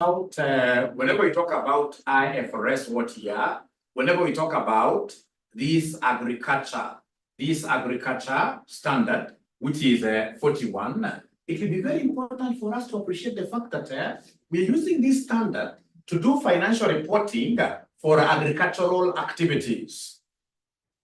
Whenever we talk about IFRS what year, whenever we talk about this agriculture standard, which is 41, it will be very important for us to appreciate the fact that we are using this standard to do financial reporting for agricultural activities.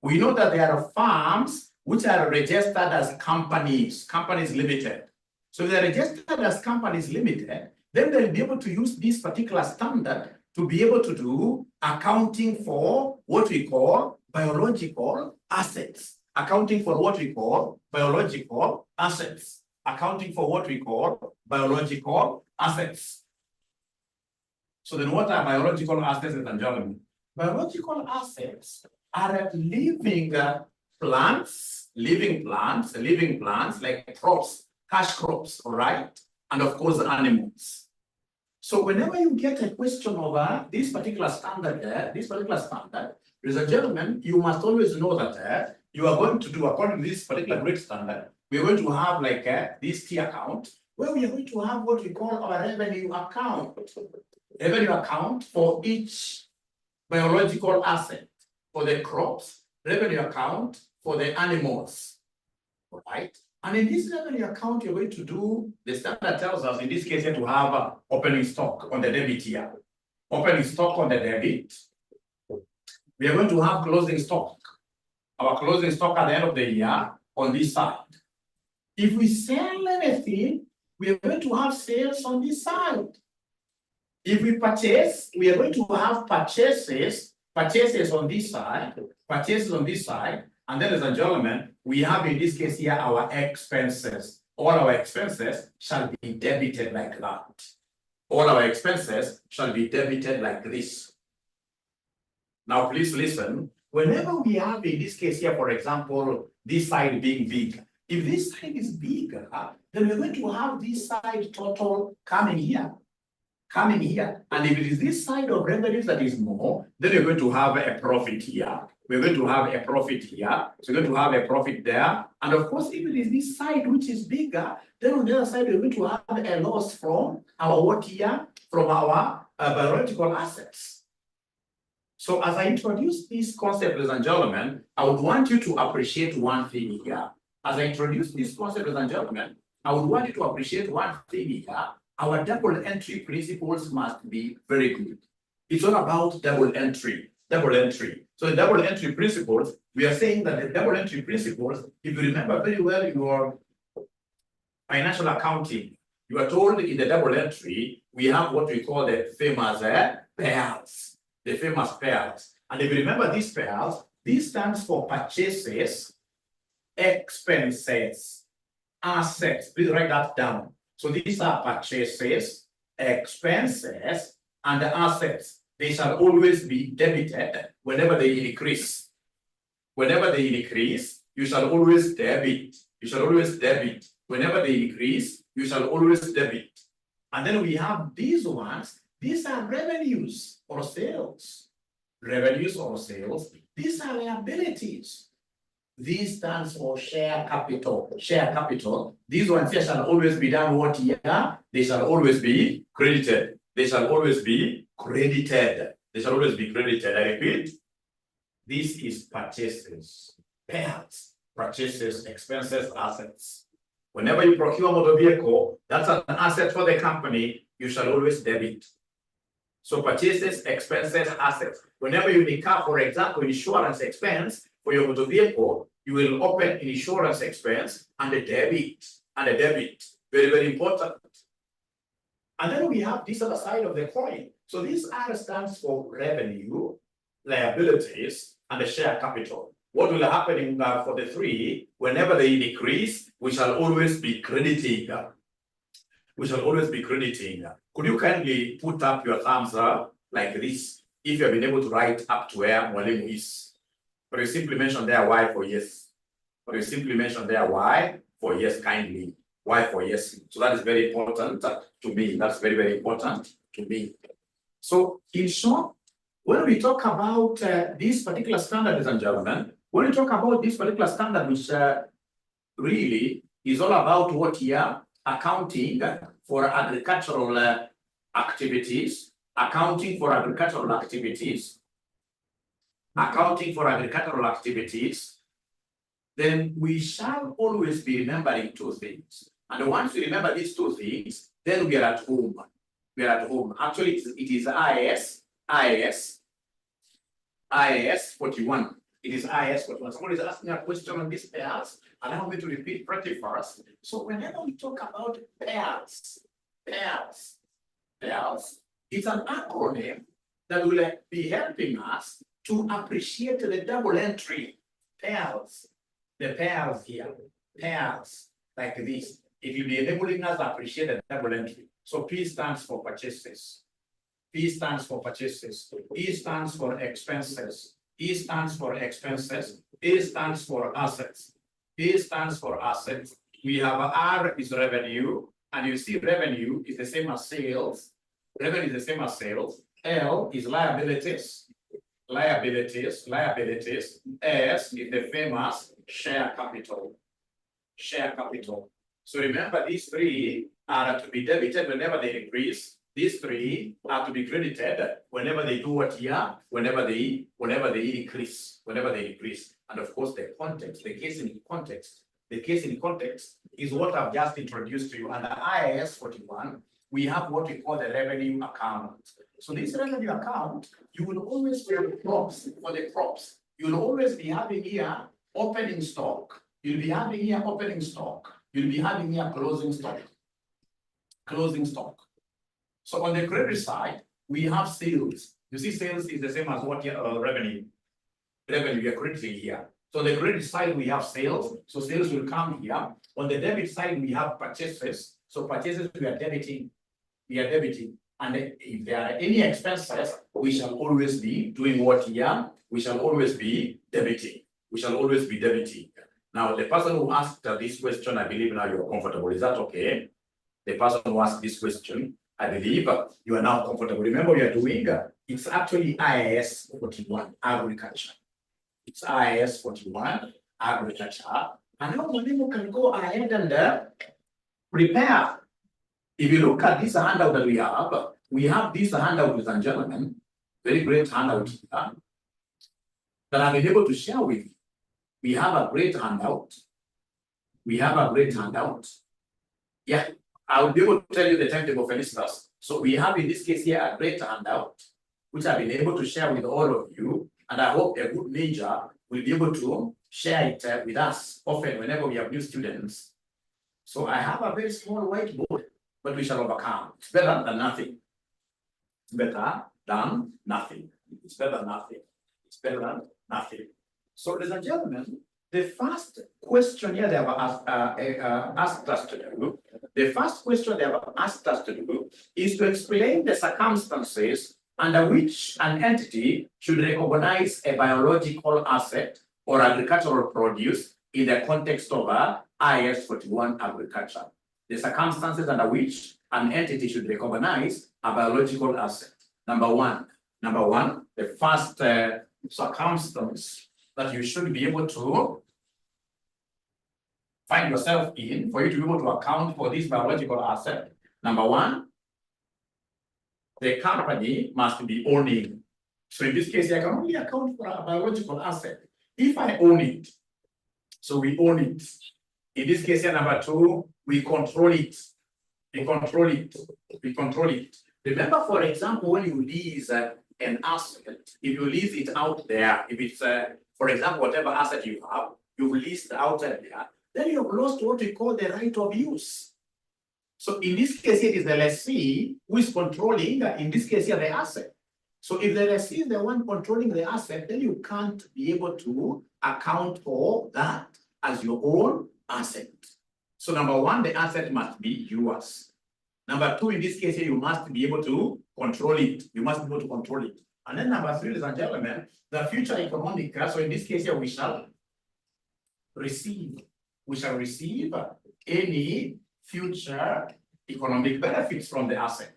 We know that there are farms which are registered as companies limited. So if they're registered as companies limited, then they'll be able to use this particular standard to be able to do accounting for what we call biological assets. Accounting for what we call biological assets. Accounting for what we call biological assets. So then what are biological assets, ladies and gentlemen? Biological assets are living plants like crops, cash crops, all right? And of course, animals. So whenever you get a question over this particular standard, ladies and gentlemen, you must always know that you are going to do, according to this particular grade standard, we are going to have like this T account, where we are going to have what we call our revenue account. Revenue account for each biological asset, for the crops, revenue account for the animals, all right? And in this revenue account, you're going to do, the standard tells us, in this case, you have to have opening stock on the debit here. Opening stock on the debit. We are going to have closing stock. Our closing stock at the end of the year on this side. If we sell anything, we are going to have sales on this side. If we purchase, we are going to have purchases on this side, and then, ladies and gentlemen, we have in this case here our expenses. All our expenses shall be debited like that. All our expenses shall be debited like this. Now, please listen. Whenever we have in this case here, for example, this side being big, if this side is bigger, then we're going to have this side total coming here. And if it is this side of revenues that is more, then you're going to have a profit here. We're going to have a profit here. So we're going to have a profit there. And of course, if it is this side which is bigger, then on the other side, we're going to have a loss from our what here? From our biological assets. So as I introduce this concept, ladies and gentlemen, I would want you to appreciate one thing here. As I introduce this concept, ladies and gentlemen, I would want you to appreciate one thing here. Our double entry principles must be very good. It's all about double entry. So the double entry principles, we are saying that the double entry principles, if you remember very well your financial accounting, you are told in the double entry, we have what we call the famous pairs. The famous pairs. And if you remember these pairs, this stands for purchases, expenses, assets. Please write that down. So these are purchases, expenses, and the assets. They shall always be debited whenever they increase. Whenever they increase, you shall always debit. You shall always debit. Whenever they increase, you shall always debit. And then we have these ones. These are revenues or sales. Revenues or sales. These are liabilities. This stands for share capital. Share capital. These ones here shall always be done what year? They shall always be credited. They shall always be credited. They shall always be credited. I repeat. This is purchases, pairs, purchases, expenses, assets. Whenever you procure a motor vehicle, that's an asset for the company, you shall always debit. So purchases, expenses, assets. Whenever you incur, for example, insurance expense for your motor vehicle, you will open an insurance expense and a debit. Very, very important. And then we have this other side of the coin. So this R stands for revenue, liabilities, and the share capital. What will happen for the three? Whenever they decrease, we shall always be crediting. We shall always be crediting. Could you kindly put up your thumbs up like this if you have been able to write up to where Mwalimu is? But you simply mention there Y for yes. But you simply mention there Y for yes kindly. Y for yes. So that is very important to me. That's very, very important to me. So in short, when we talk about this particular standard, ladies and gentlemen, when we talk about this particular standard, which really is all about what here? Accounting for agricultural activities, accounting for agricultural activities, then we shall always be remembering two things. And once we remember these two things, then we are at home. We are at home. Actually, it is IAS 41. It is IAS 41. Somebody is asking a question on these pairs. Allow me to repeat pretty fast. So whenever we talk about pairs, it's an acronym that will be helping us to appreciate the double entry pairs. The pairs here, pairs like this. It will be enabling us to appreciate the double entry. So P stands for purchases. P stands for purchases. E stands for expenses. E stands for expenses. A stands for assets. A stands for assets. We have R is revenue. And you see revenue is the same as sales. Revenue is the same as sales. L is liabilities. Liabilities. S is the famous share capital. Share capital. So remember, these three are to be debited whenever they increase. These three are to be credited whenever they do what here, whenever they increase. And of course, the context, the case in context is what I've just introduced to you. Under IAS 41, we have what we call the revenue account. So this revenue account, you will always for the crops, you'll always be having here opening stock. You'll be having here opening stock. You'll be having here closing stock. So on the credit side, we have sales. You see, sales is the same as what here, revenue. Revenue, we are crediting here. So on the credit side, we have sales. So sales will come here. On the debit side, we have purchases. So purchases, we are debiting. And if there are any expenses, we shall always be doing what here? We shall always be debiting. Now, the person who asked this question, I believe now you're comfortable. Is that okay? The person who asked this question, I believe you are now comfortable. Remember, you are doing, it's actually IAS 41, agriculture. It's IAS 41, agriculture. And now people can go ahead and prepare. If you look at this handout that we have this handout, ladies and gentlemen, very great handout here, that I've been able to share with you. We have a great handout. Yeah, I will be able to tell you the timetable for instance. So we have in this case here a great handout, which I've been able to share with all of you. And I hope a good major will be able to share it with us often whenever we have new students. So I have a very small whiteboard, but we shall overcome. It's better than nothing. So, ladies and gentlemen, the first question here they have asked us to do, is to explain the circumstances under which an entity should recognize a biological asset or agricultural produce in the context of IAS 41 agriculture. The circumstances under which an entity should recognize a biological asset. Number one, the first circumstance that you should be able to find yourself in for you to be able to account for this biological asset. Number one, the company must be owning. So in this case, I can only account for a biological asset if I own it. So we own it. In this case, here, number two, we control it. Remember, for example, when you lease an asset, if you lease it out there, if it's, for example, whatever asset you have, you've leased out there, then you've lost what we call the right of use. So in this case, it is the lessee who is controlling, in this case here, the asset. So if the lessee is the one controlling the asset, then you can't be able to account for that as your own asset. So number one, the asset must be yours. Number two, in this case here, you must be able to control it. And then number three, ladies and gentlemen, the future economic, so in this case here, we shall receive any future economic benefits from the asset.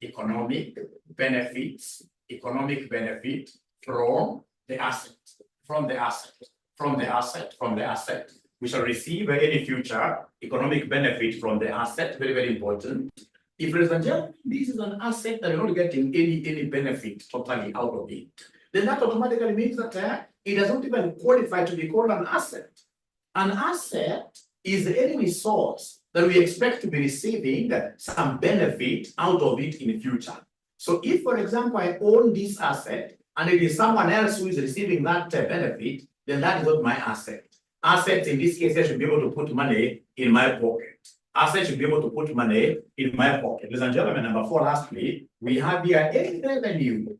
Economic benefit from the asset. We shall receive any future economic benefit from the asset, very, very important. If, ladies and gentlemen, this is an asset that you're not getting any benefit totally out of it, then that automatically means that it does not even qualify to be called an asset. An asset is any resource that we expect to be receiving some benefit out of it in the future. So if, for example, I own this asset and it is someone else who is receiving that benefit, then that is not my asset. Assets in this case, I should be able to put money in my pocket. Assets should be able to put money in my pocket. Ladies and gentlemen, number 4, lastly, we have here any revenue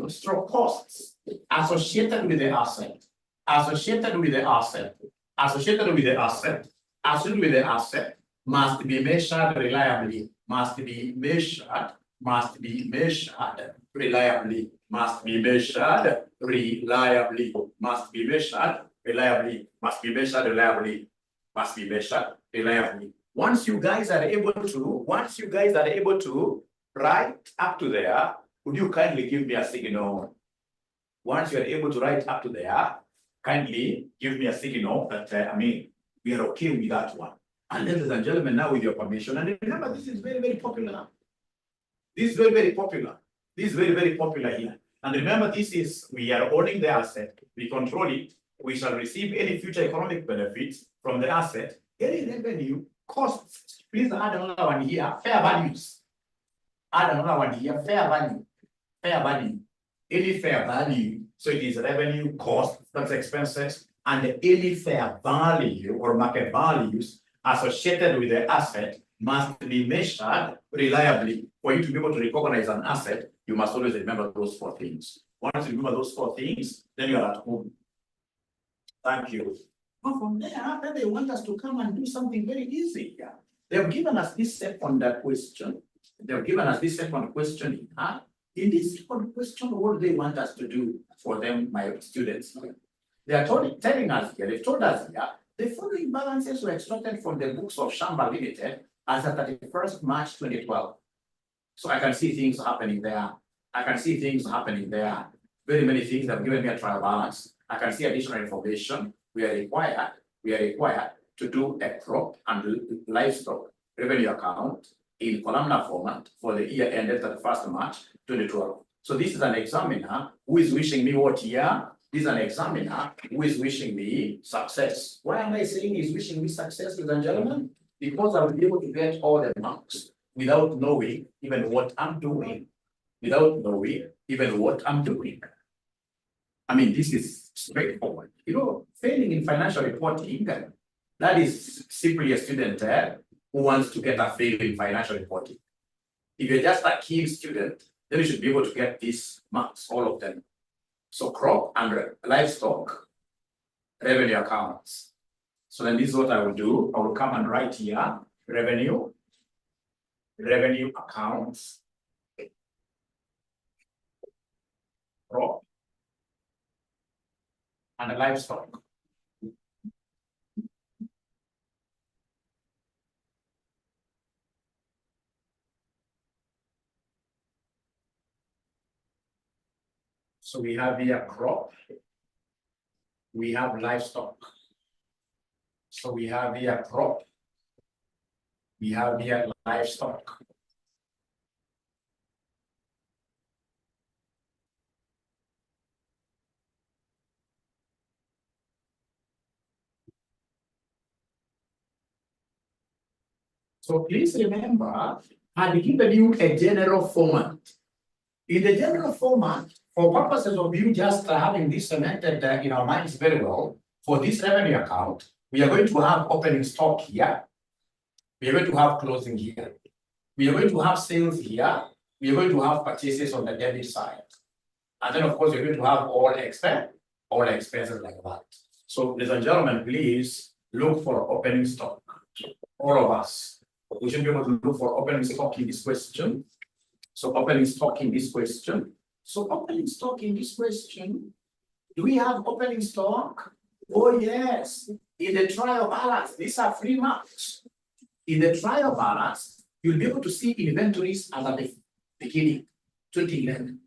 stroke costs associated with the asset, associated with the asset must be measured reliably, must be measured reliably, must be measured reliably, must be measured reliably, must be measured reliably, must be measured reliably. Once you guys are able to write up to there, would you kindly give me a signal? Once you are able to write up to there, kindly give me a signal that we are okay with that one. And ladies and gentlemen, now with your permission, and remember, this is very popular. This is very popular. This is very popular here. And remember, we are owning the asset, we control it, we shall receive any future economic benefits from the asset, any revenue, costs. Please add another one here, fair values. Add another one here, fair value. Any fair value. So it is revenue, cost, that's expenses, and any fair value or market values associated with the asset must be measured reliably. For you to be able to recognize an asset, you must always remember those 4 things. Once you remember those 4 things, then you are at home. Thank you. But from there, then they want us to come and do something very easy here. They have given us this second question. They have given us this second question here. In this second question, what do they want us to do for them, my students? They are telling us here, they've told us here, the following balances were extracted from the books of Shamba Limited as of 31st March 2012. So I can see things happening there. Very many things have given me a trial balance. I can see additional information. We are required to do a crop and livestock revenue account in columnar format for the year ended 31st March 2012. So this is an examiner who is wishing me what year? This is an examiner who is wishing me success. Why am I saying he's wishing me success, ladies and gentlemen? Because I will be able to get all the marks without knowing even what I'm doing. I mean, this is straightforward. Failing in financial reporting, that is simply a student who wants to get a fail in financial reporting. If you're just a keen student, then you should be able to get these marks, all of them. So crop and livestock revenue accounts. So then this is what I will do. I will come and write here revenue accounts, crop and livestock. So we have here crop, we have livestock. So we have here crop, we have here livestock. So please remember, I've given you a general format. In the general format, for purposes of you just having this cemented in our minds very well, for this revenue account, we are going to have opening stock here. We are going to have closing here. We are going to have sales here. We are going to have purchases on the debit side. And then, of course, we're going to have all expenses like that. So, ladies and gentlemen, please look for opening stock. All of us. We should be able to look for opening stock in this question. So opening stock in this question. So opening stock in this question. Do we have opening stock? Oh yes. In the trial balance, these are 3 marks. In the trial balance, you'll be able to see inventories as at the beginning, 2011.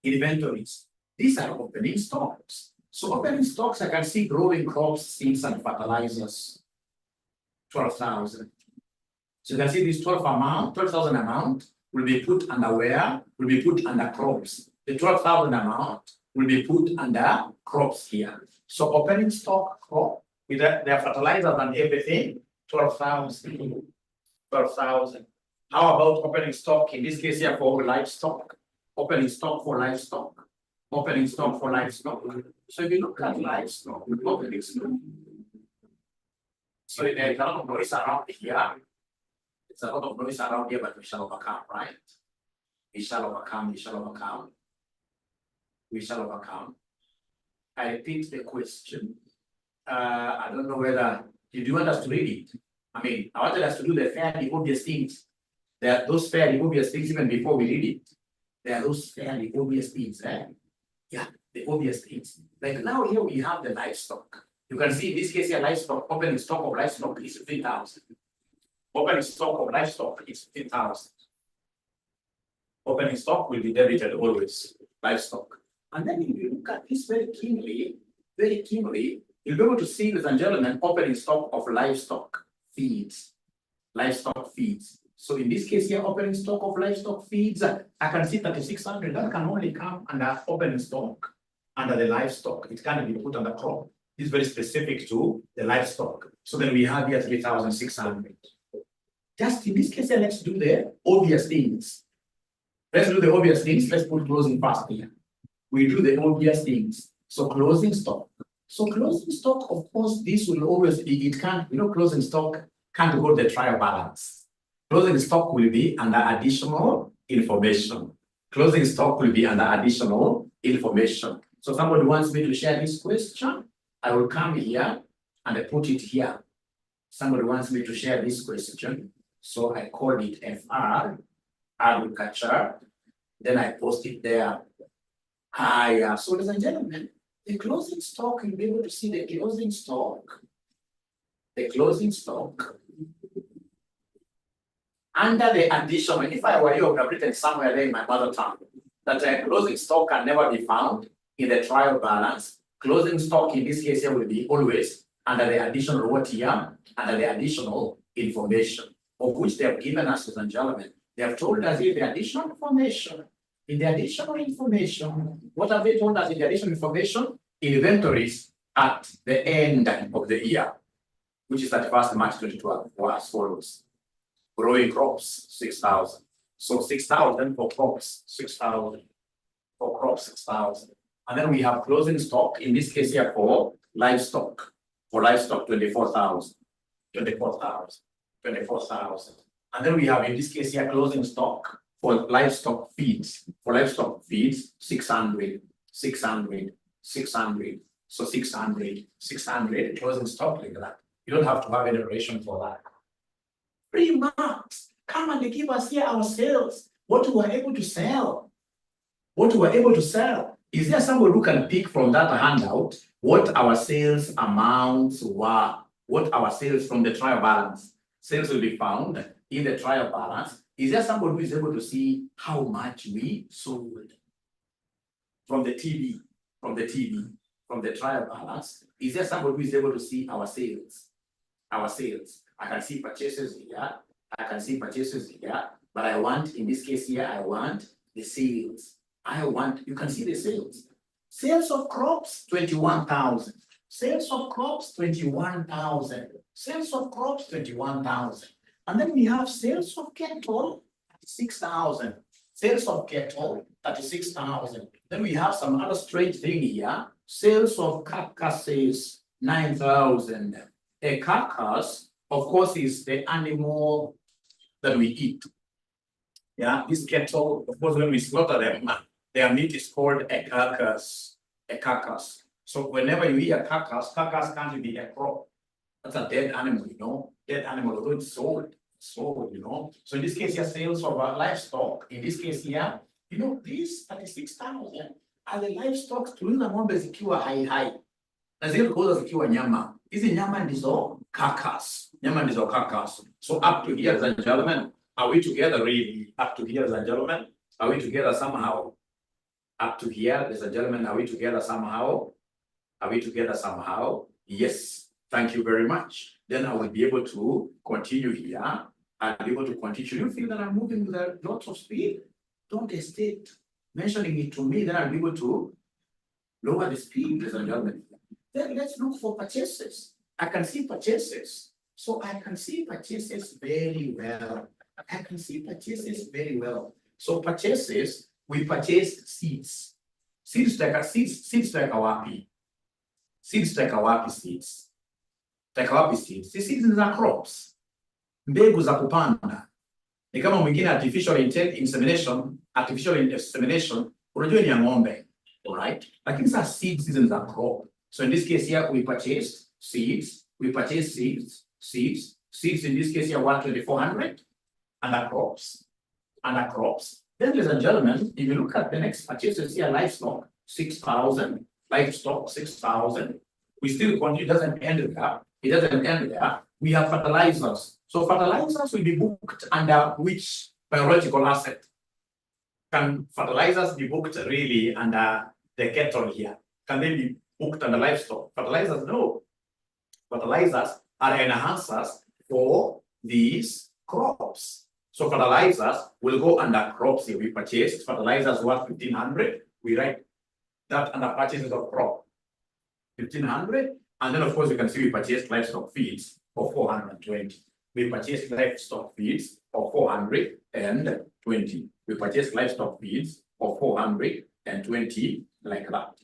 Inventories. These are opening stocks. So opening stocks, I can see growing crops, seeds, and fertilizers. 12,000. So you can see this 12,000 amount will be put under where? Will be put under crops. The 12,000 amount will be put under crops here. So opening stock crop with their fertilizers and everything, 12,000. 12,000. How about opening stock in this case here for livestock? Opening stock for livestock. Opening stock for livestock. So if you look at livestock, opening stock. So there's a lot of noise around here. It's a lot of noise around here, but we shall overcome, right? We shall overcome, we shall overcome. We shall overcome. I repeat the question. I don't know whether you do want us to read it. I mean, I wanted us to do the fairly obvious things. There are those fairly obvious things even before we read it. There are those fairly obvious things, right? Yeah, the obvious things. Like now here we have the livestock. You can see in this case here, livestock, opening stock of livestock is 15,000. Opening stock of livestock is 15,000. Opening stock will be debited always, livestock. And then if you look at this very keenly, you'll be able to see, ladies and gentlemen, opening stock of livestock feeds. Livestock feeds. So in this case here, opening stock of livestock feeds, I can see 3,600. That can only come under opening stock, under the livestock. It can't be put under crop. It's very specific to the livestock. So then we have here 3,600. Just in this case here, let's do the obvious things. Let's do the obvious things. Let's put closing first here. We do the obvious things. So closing stock. So closing stock, of course, this will always be, it can't, closing stock can't go to the trial balance. Closing stock will be under additional information. Closing stock will be under additional information. So somebody wants me to share this question. I will come here and I put it here. Somebody wants me to share this question. So I call it FR, agriculture. Then I post it there. Yeah. So ladies and gentlemen, the closing stock, you'll be able to see the closing stock. The closing stock. Under the additional, if I were you, I would have written somewhere there in my mother tongue that closing stock can never be found in the trial balance. Closing stock in this case here will be always under the additional what here, under the additional information, of which they have given us, ladies and gentlemen. They have told us here the additional information. In the additional information, what have they told us in the additional information? Inventories at the end of the year, which is 31st March 2012, were as follows. Growing crops, 6,000. So 6,000 for crops, 6,000. For crops, 6,000. And then we have closing stock, in this case here for livestock. For livestock, 24,000. 24,000. 24,000. And then we have in this case here closing stock for livestock feeds. For livestock feeds, 600, 600, 600. So 600, 600 closing stock like that. You don't have to have any relation for that. 3 marks. Come and give us here our sales. What we were able to sell. What we were able to sell. Is there somebody who can pick from that handout what our sales amounts were? What our sales from the trial balance? Sales will be found in the trial balance. Is there somebody who is able to see how much we sold? From the TV, from the trial balance, is there somebody who is able to see our sales? Our sales. I can see purchases here. I can see purchases here. But I want, in this case here, I want the sales. You can see the sales. Sales of crops, 21,000. Sales of crops, 21,000. Sales of crops, 21,000. And then we have sales of cattle, 6,000. Sales of cattle, 36,000. Then we have some other strange thing here. Sales of carcasses, 9,000. A carcass, of course, is the animal that we eat. Yeah, this cattle, of course, when we slaughter them, their meat is called a carcass. A carcass. So whenever you eat a carcass can't be a crop. That's a dead animal, Dead animal, although it's sold, So in this case here, sales of livestock. In this case here, these 36,000 are the livestock tuliza ng'ombe zikiwa hai. Na zile kuuza zikiwa nyama. Hizi nyama ndizo carcass. So up to here, ladies and gentlemen, are we together really? Up to here, ladies and gentlemen, are we together somehow? Up to here, ladies and gentlemen, are we together somehow? Are we together somehow? Yes. Thank you very much. Then I will be able to continue here I'll be able to continue. Should you feel that I'm moving with a lot of speed, don't hesitate mentioning it to me, then I'll be able to lower the speed, ladies and gentlemen. Then let's look for purchases. I can see purchases. So I can see purchases very well. I can see purchases very well. So purchases, we purchased seeds. Seeds like wapi. Seeds like wapi seeds. Like wapi seeds. The seeds are crops. Mbegu za kupanda. Ni kama mwingine artificial insemination, unajua ni ya ng'ombe. Alright? Lakini sasa seeds are crop. So in this case here, we purchased seeds. We purchased seeds. Seeds in this case here, 1,400. And the crops. Then, ladies and gentlemen, if you look at the next purchases here, livestock, 6,000. Livestock, 6,000. We still continue, it doesn't end there. We have fertilizers. So fertilizers will be booked under which biological asset? Can fertilizers be booked really under the cattle here? Can they be booked under livestock? Fertilizers, no. Fertilizers are enhancers for these crops. So fertilizers will go under crops here. We purchased fertilizers worth 1,500. We write that under purchases of crop. 1,500. And then of course you can see we purchased livestock feeds for 420. We purchased livestock feeds for 420. We purchased livestock feeds for 420 like that.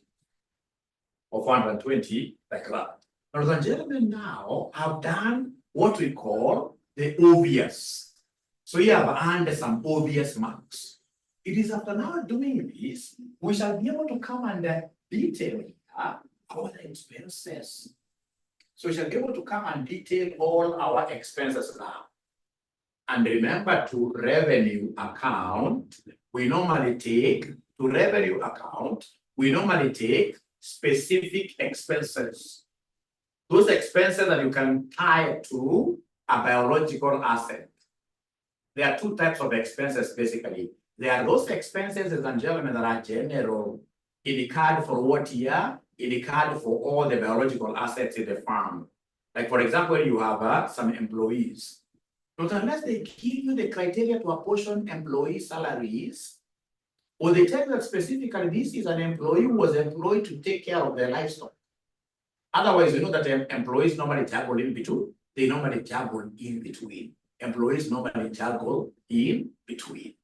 Or 420 like that. Ladies and gentlemen, now I've done what we call the obvious. So here I've earned some obvious marks. It is after now doing this, we shall be able to come and detail our expenses. So we shall be able to come and detail all our expenses now. And remember, to revenue account, we normally take specific expenses. Those expenses that you can tie to a biological asset. There are two types of expenses, basically. There are those expenses, ladies and gentlemen, that are general. Incurred for what year? Incurred for all the biological assets in the farm. Like, for example, you have some employees. But unless they give you the criteria to apportion employee salaries, or they tell you that specifically this is an employee who was employed to take care of their livestock. Otherwise, you know that employees normally juggle in between. They normally juggle in between. Employees normally juggle in between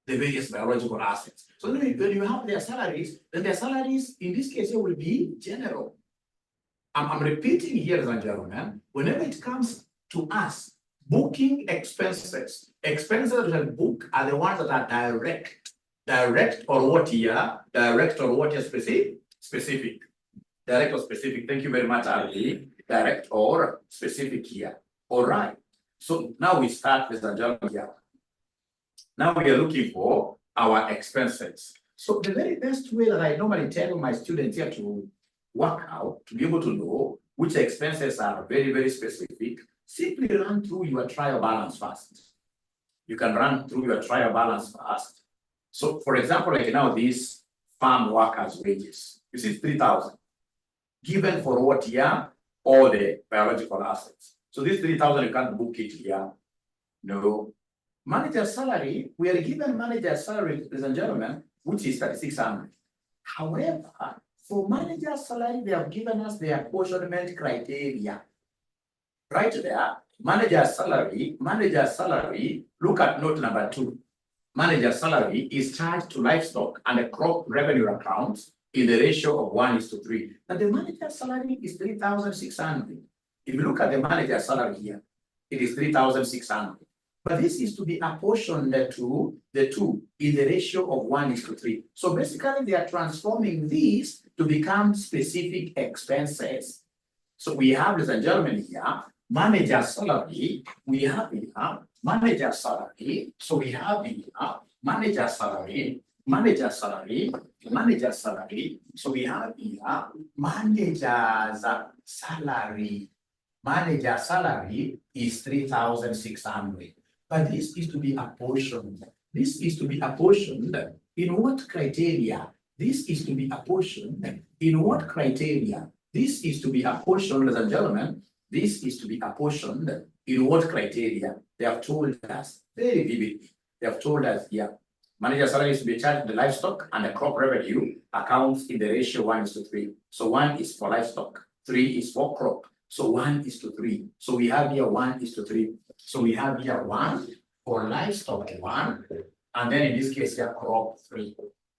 the various biological assets. So when you have their salaries, then their salaries in this case here will be general. I'm repeating here, ladies and gentlemen, whenever it comes to us booking expenses that we shall book are the ones that are direct. Direct or what year? Direct or what year specific? Direct or specific. Thank you very much, Ali. Direct or specific here. All right. So now we start, ladies and gentlemen, here. Now we are looking for our expenses. So the very best way that I normally tell my students here to work out, to be able to know which expenses are very, very specific, simply run through your trial balance first. You can run through your trial balance first. So for example, like now these farm workers' wages, you see 3,000. Given for what year? All the biological assets. So this 3,000, you can't book it here. No. Manager's salary, we are given manager's salary, ladies and gentlemen, which is 3,600. However, for manager's salary, they have given us the apportionment criteria. Right there, manager's salary, look at note number 2. Manager's salary is charged to livestock and the crop revenue accounts in the ratio of 1:3. Now the manager's salary is 3,600. If you look at the manager's salary here, it is 3,600. But this is to be apportioned to the two in the ratio of 1:3. So basically, they are transforming these to become specific expenses. So we have, ladies and gentlemen, here, manager's salary, we have here, manager's salary. So we have here, manager's salary, manager's salary, manager's salary. So we have here, manager's salary. Manager's salary is 3,600. But this is to be apportioned. This is to be apportioned in what criteria? This is to be apportioned in what criteria? This is to be apportioned, ladies and gentlemen. This is to be apportioned in what criteria? They have told us very vividly. They have told us here, manager salary is to be charged the livestock and the crop revenue accounts in the ratio 1:3. So 1 is for livestock, 3 is for crop. So 1:3. So we have here 1:3. So we have here 1 for livestock 1, and then in this case here crop 3.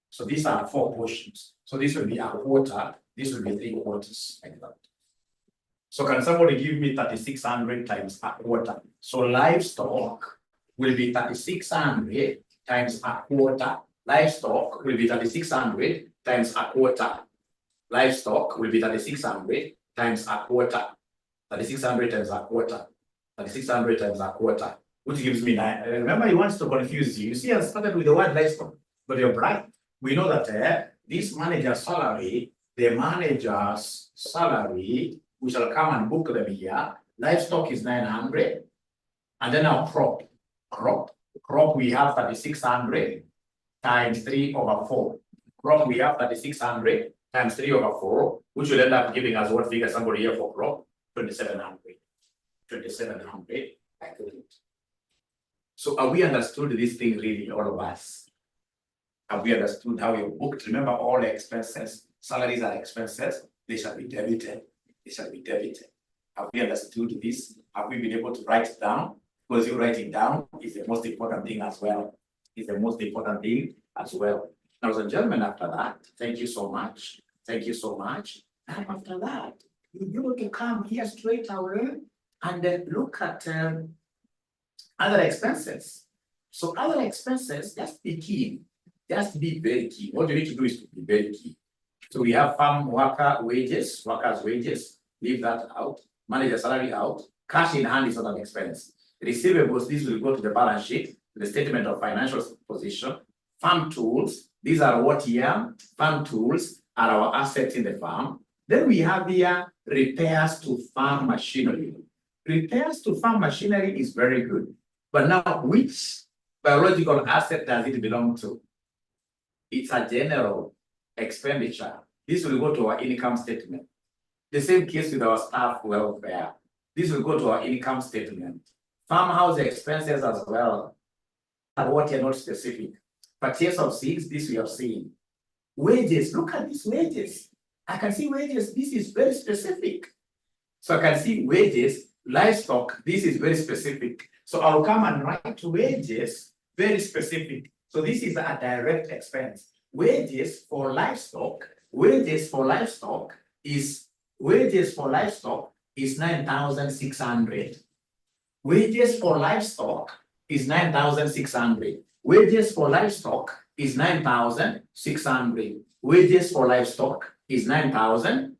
So these are 4 portions. So this will be a quarter, this will be 3 quarters like that. So can somebody give me 3,600 times a quarter? So livestock will be 3,600 times a quarter. Livestock will be 3,600 times a quarter. Livestock will be 3,600 times a quarter. 3,600 times a quarter. 3,600 times a quarter. Which gives me 9. Remember, he wants to confuse you. You see, I started with the word livestock, but you're bright. We know that this manager's salary, the manager's salary, we shall come and book them here. Livestock is 900. And then our crop, we have 3,600 times 3/4. Crop, we have 3,600 times 3/4, which will end up giving us what figure somebody here for crop? 2,700. 2,700. I couldn't. So have we understood this thing really, all of us? Have we understood how you booked? Remember, all expenses, salaries are expenses, they shall be debited. They shall be debited. Have we understood this? Have we been able to write it down? Because you write it down is the most important thing as well. Is the most important thing as well. Now, ladies and gentlemen, after that, thank you so much. Thank you so much. And after that, you will come here straight away and then look at other expenses. So other expenses, just be keen. Just be very keen. What you need to do is to be very keen. So we have farm worker wages, workers' wages, leave that out, manager salary out, cash in hand is not an expense. Receivables, these will go to the balance sheet, the statement of financial position. Farm tools, these are what here? Farm tools are our assets in the farm. Then we have here repairs to farm machinery. Repairs to farm machinery is very good. But now, which biological asset does it belong to? It's a general expenditure. This will go to our income statement. The same case with our staff welfare. This will go to our income statement. Farmhouse expenses as well. What are not specific. Purchase of seeds, this we have seen. Wages, look at these wages. I can see wages, this is very specific. So I can see wages, livestock, this is very specific. So I'll come and write livestock, very specific. So this is a direct expense. Wages for livestock is 9,600. Wages for livestock is 9,600. Wages for livestock is 9,600. Wages for livestock is 9,000.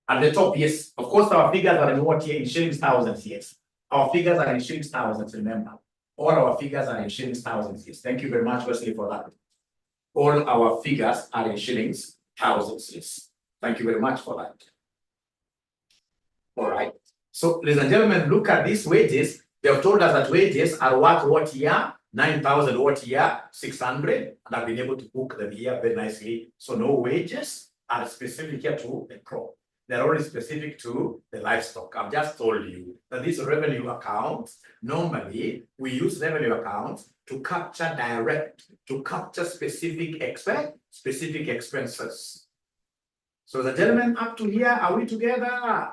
At the top, yes. Of course, our figures are in what here? In shillings thousands, yes. Our figures are in shillings thousands, remember. All our figures are in shillings thousands, yes. Thank you very much, Wesley, for that. All our figures are in shillings thousands, yes. Thank you very much for that. All right. So, ladies and gentlemen, look at these wages. They have told us that wages are worth what here? 9,000 what here? 600. And I've been able to book them here very nicely. So no wages are specific here to the crop. They're only specific to the livestock. I've just told you that these revenue accounts, normally we use revenue accounts to capture specific expenses. So the gentlemen, up to here, are we together?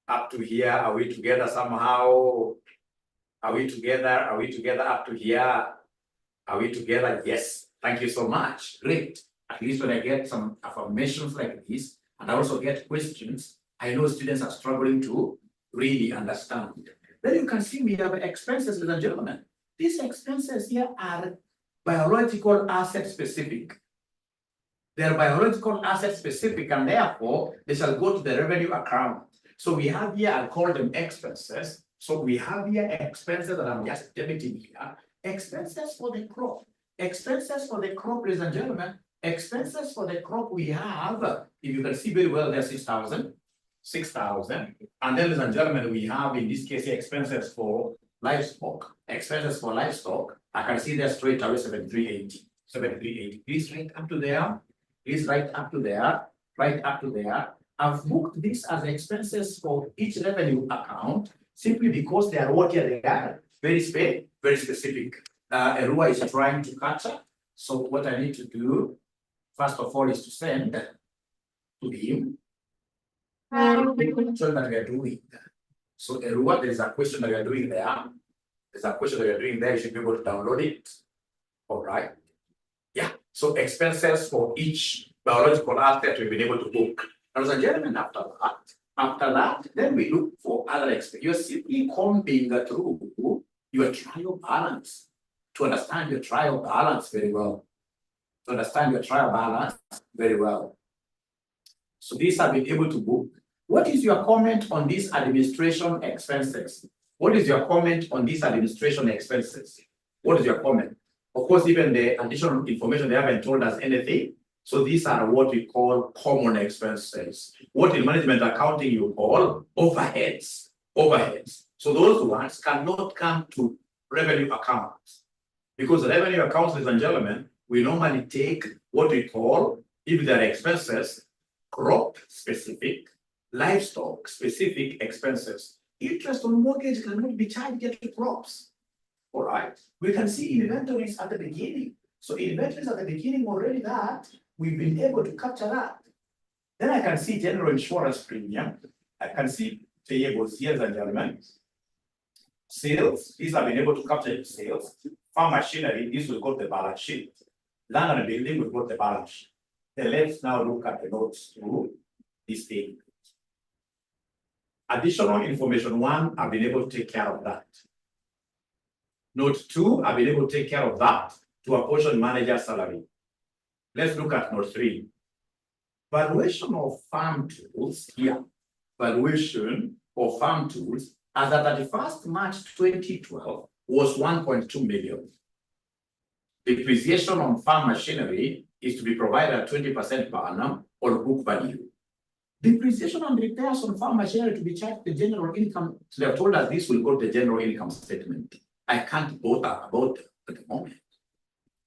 Up to here, are we together somehow? Are we together? Are we together up to here? Are we together? Yes. Thank you so much. Great. At least when I get some affirmations like this, and I also get questions, I know students are struggling to really understand. Then you can see we have expenses, ladies and gentlemen. These expenses here are biological asset specific. They are biological asset specific, and therefore they shall go to the revenue account. So we have here, I'll call them expenses. So we have here expenses that I'm just debiting here. Expenses for the crop. Expenses for the crop, ladies and gentlemen. Expenses for the crop we have, if you can see very well, there's 6,000. 6,000. And then, ladies and gentlemen, we have in this case expenses for livestock. Expenses for livestock, I can see there straight away 7,380. 7,380. Please write up to there. Please write up to there. Right up to there. I've booked this as expenses for each revenue account simply because they are what they are very specific. 𝑹𝑪𝑴 is trying to capture. So what I need to do, first of all, is to send to him. So that we are doing. So 𝑹𝑪𝑴, there is a question that we are doing there. There's a question that we are doing there. You should be able to download it. All right. Yeah. So expenses for each biological asset we've been able to book. Ladies and gentlemen, after that, then we look for other expenses. You're simply combing through your trial balance to understand your trial balance very well. So these have been able to book. What is your comment on these administration expenses? What is your comment on these administration expenses? What is your comment? Of course, even the additional information, they haven't told us anything. So these are what we call common expenses. What in management accounting you call overheads. So those ones cannot come to revenue accounts. Because revenue accounts, ladies and gentlemen, we normally take what we call, if there are expenses, crop specific, livestock specific expenses. Interest on mortgage cannot be charged to crops. All right. We can see inventories at the beginning. So inventories at the beginning already that we've been able to capture that. Then I can see general insurance premium. I can see payables, ladies and gentlemen. Sales, these have been able to capture sales. Farm machinery, these will go to the balance sheet. Land and building will go to the balance sheet. Then let's now look at the notes to this thing. Additional information 1, I've been able to take care of that. Note 2, I've been able to take care of that to apportion manager salary. Let's look at note 3. Valuation of farm tools here. Valuation of farm tools as at 31st March 2012 was 1.2 million. Depreciation on farm machinery is to be provided at 20% per annum or book value. Depreciation and repairs on farm machinery to be charged the general income. So they have told us this will go to the general income statement. I can't bother about it at the moment.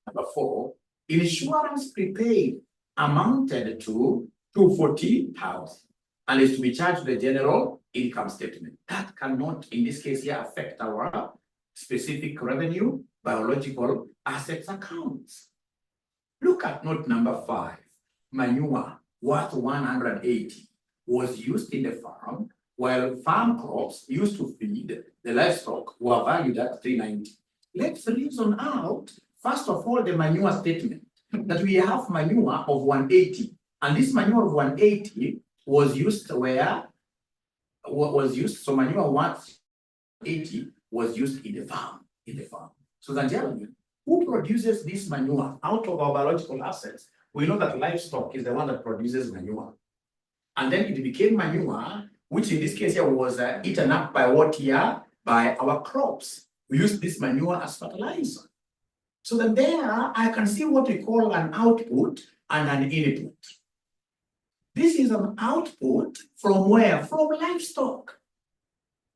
Number 4, insurance prepaid amounted to 240,000 and is to be charged to the general income statement. That cannot, in this case here, affect our specific revenue biological assets accounts. Look at note number 5. Manure worth 180 was used in the farm, while farm crops used to feed the livestock were valued at 390. Let's reason out, first of all, the manure statement that we have manure of 180, and this manure of 180 was used where so manure 180 was used in the farm. So the gentlemen, who produces this manure out of our biological assets? We know that livestock is the one that produces manure. And then it became manure, which in this case here was eaten up by what here? By our crops. We use this manure as fertilizer. So then there, I can see what we call an output and an input. This is an output from where? From livestock.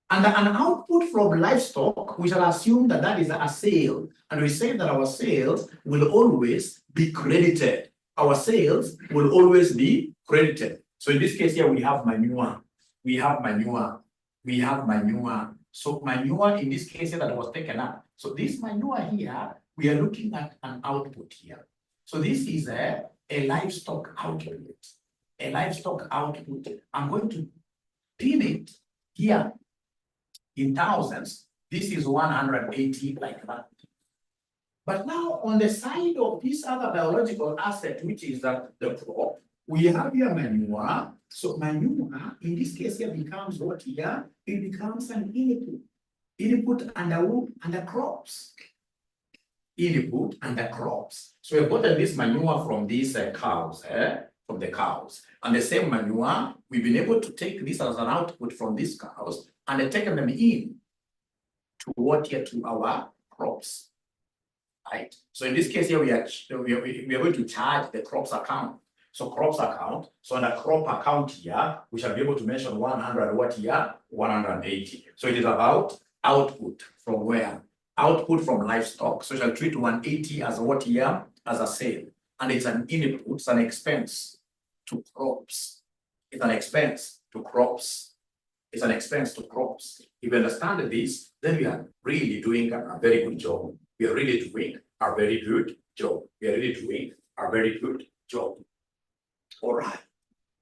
And an output from livestock, we shall assume that that is a sale. And we say that our sales will always be credited. Our sales will always be credited. So in this case here, we have manure. So manure in this case here that was taken up. So this manure here, we are looking at an output here. So this is a livestock output. I'm going to pin it here in thousands. This is 180 like that. But now on the side of this other biological asset, which is the crop, we have here manure. So manure, in this case here, becomes what here? It becomes an input. Input under crops. Input under crops. So we've gotten this manure from these cows, from the cows. And the same manure, we've been able to take this as an output from these cows and taken them in to what here? To our crops. Right? So in this case here, we are going to charge the crops account. So crops account, so on a crop account here, we shall be able to mention 100 what here? 180. So it is about output from where? Output from livestock. So we shall treat 180 as what here? As a sale. And it's an input, it's an expense to crops. It's an expense to crops. It's an expense to crops. If you understand this, then we are really doing a very good job. We are really doing a very good job. We are really doing a very good job. All right.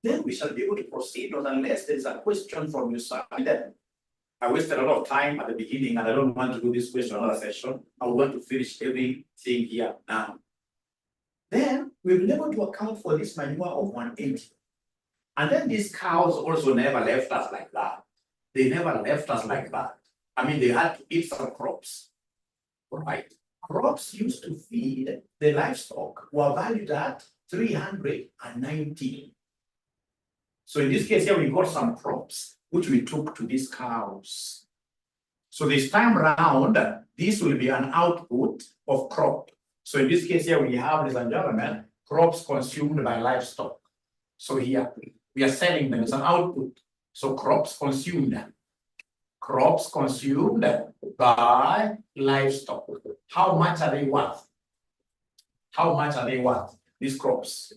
Then we shall be able to proceed, unless there is a question from your side. I wasted a lot of time at the beginning, and I don't want to do this question another session. I want to finish everything here now. Then we've been able to account for this manure of 180. And then these cows also never left us like that. They never left us like that. I mean, they had to eat some crops. All right. Crops used to feed the livestock were valued at 390. So in this case here, we got some crops which we took to these cows. So this time round, this will be an output of crop. So in this case here, we have, ladies and gentlemen, crops consumed by livestock. So here, we are selling them. It's an output. So crops consumed. Crops consumed by livestock. How much are they worth? How much are they worth? These crops.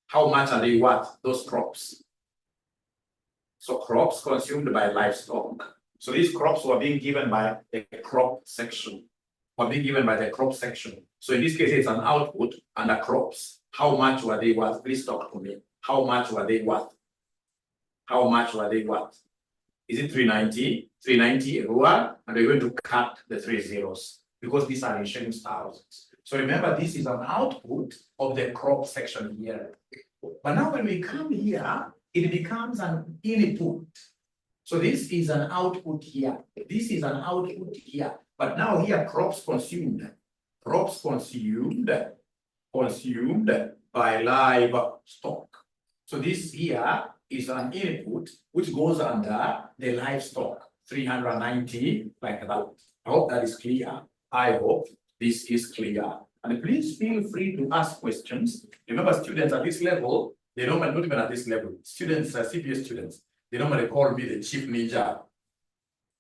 How much are they worth? Those crops. So crops consumed by livestock. So these crops were being given by the crop section. Were being given by the crop section. So in this case, it's an output and a crops. How much were they worth? Please talk to me. How much were they worth? How much were they worth? Is it 390? 390 everyone? And we're going to cut the 3 zeros because these are in shillings thousands. So remember, this is an output of the crop section here. But now when we come here, it becomes an input. So this is an output here. This is an output here. But now here, crops consumed. Crops consumed by livestock. So this here is an input which goes under the livestock, 390, like that. I hope that is clear. I hope this is clear. And please feel free to ask questions. Remember, students at this level, they normally, not even at this level, students, CPA students, they normally call me the chief ninja.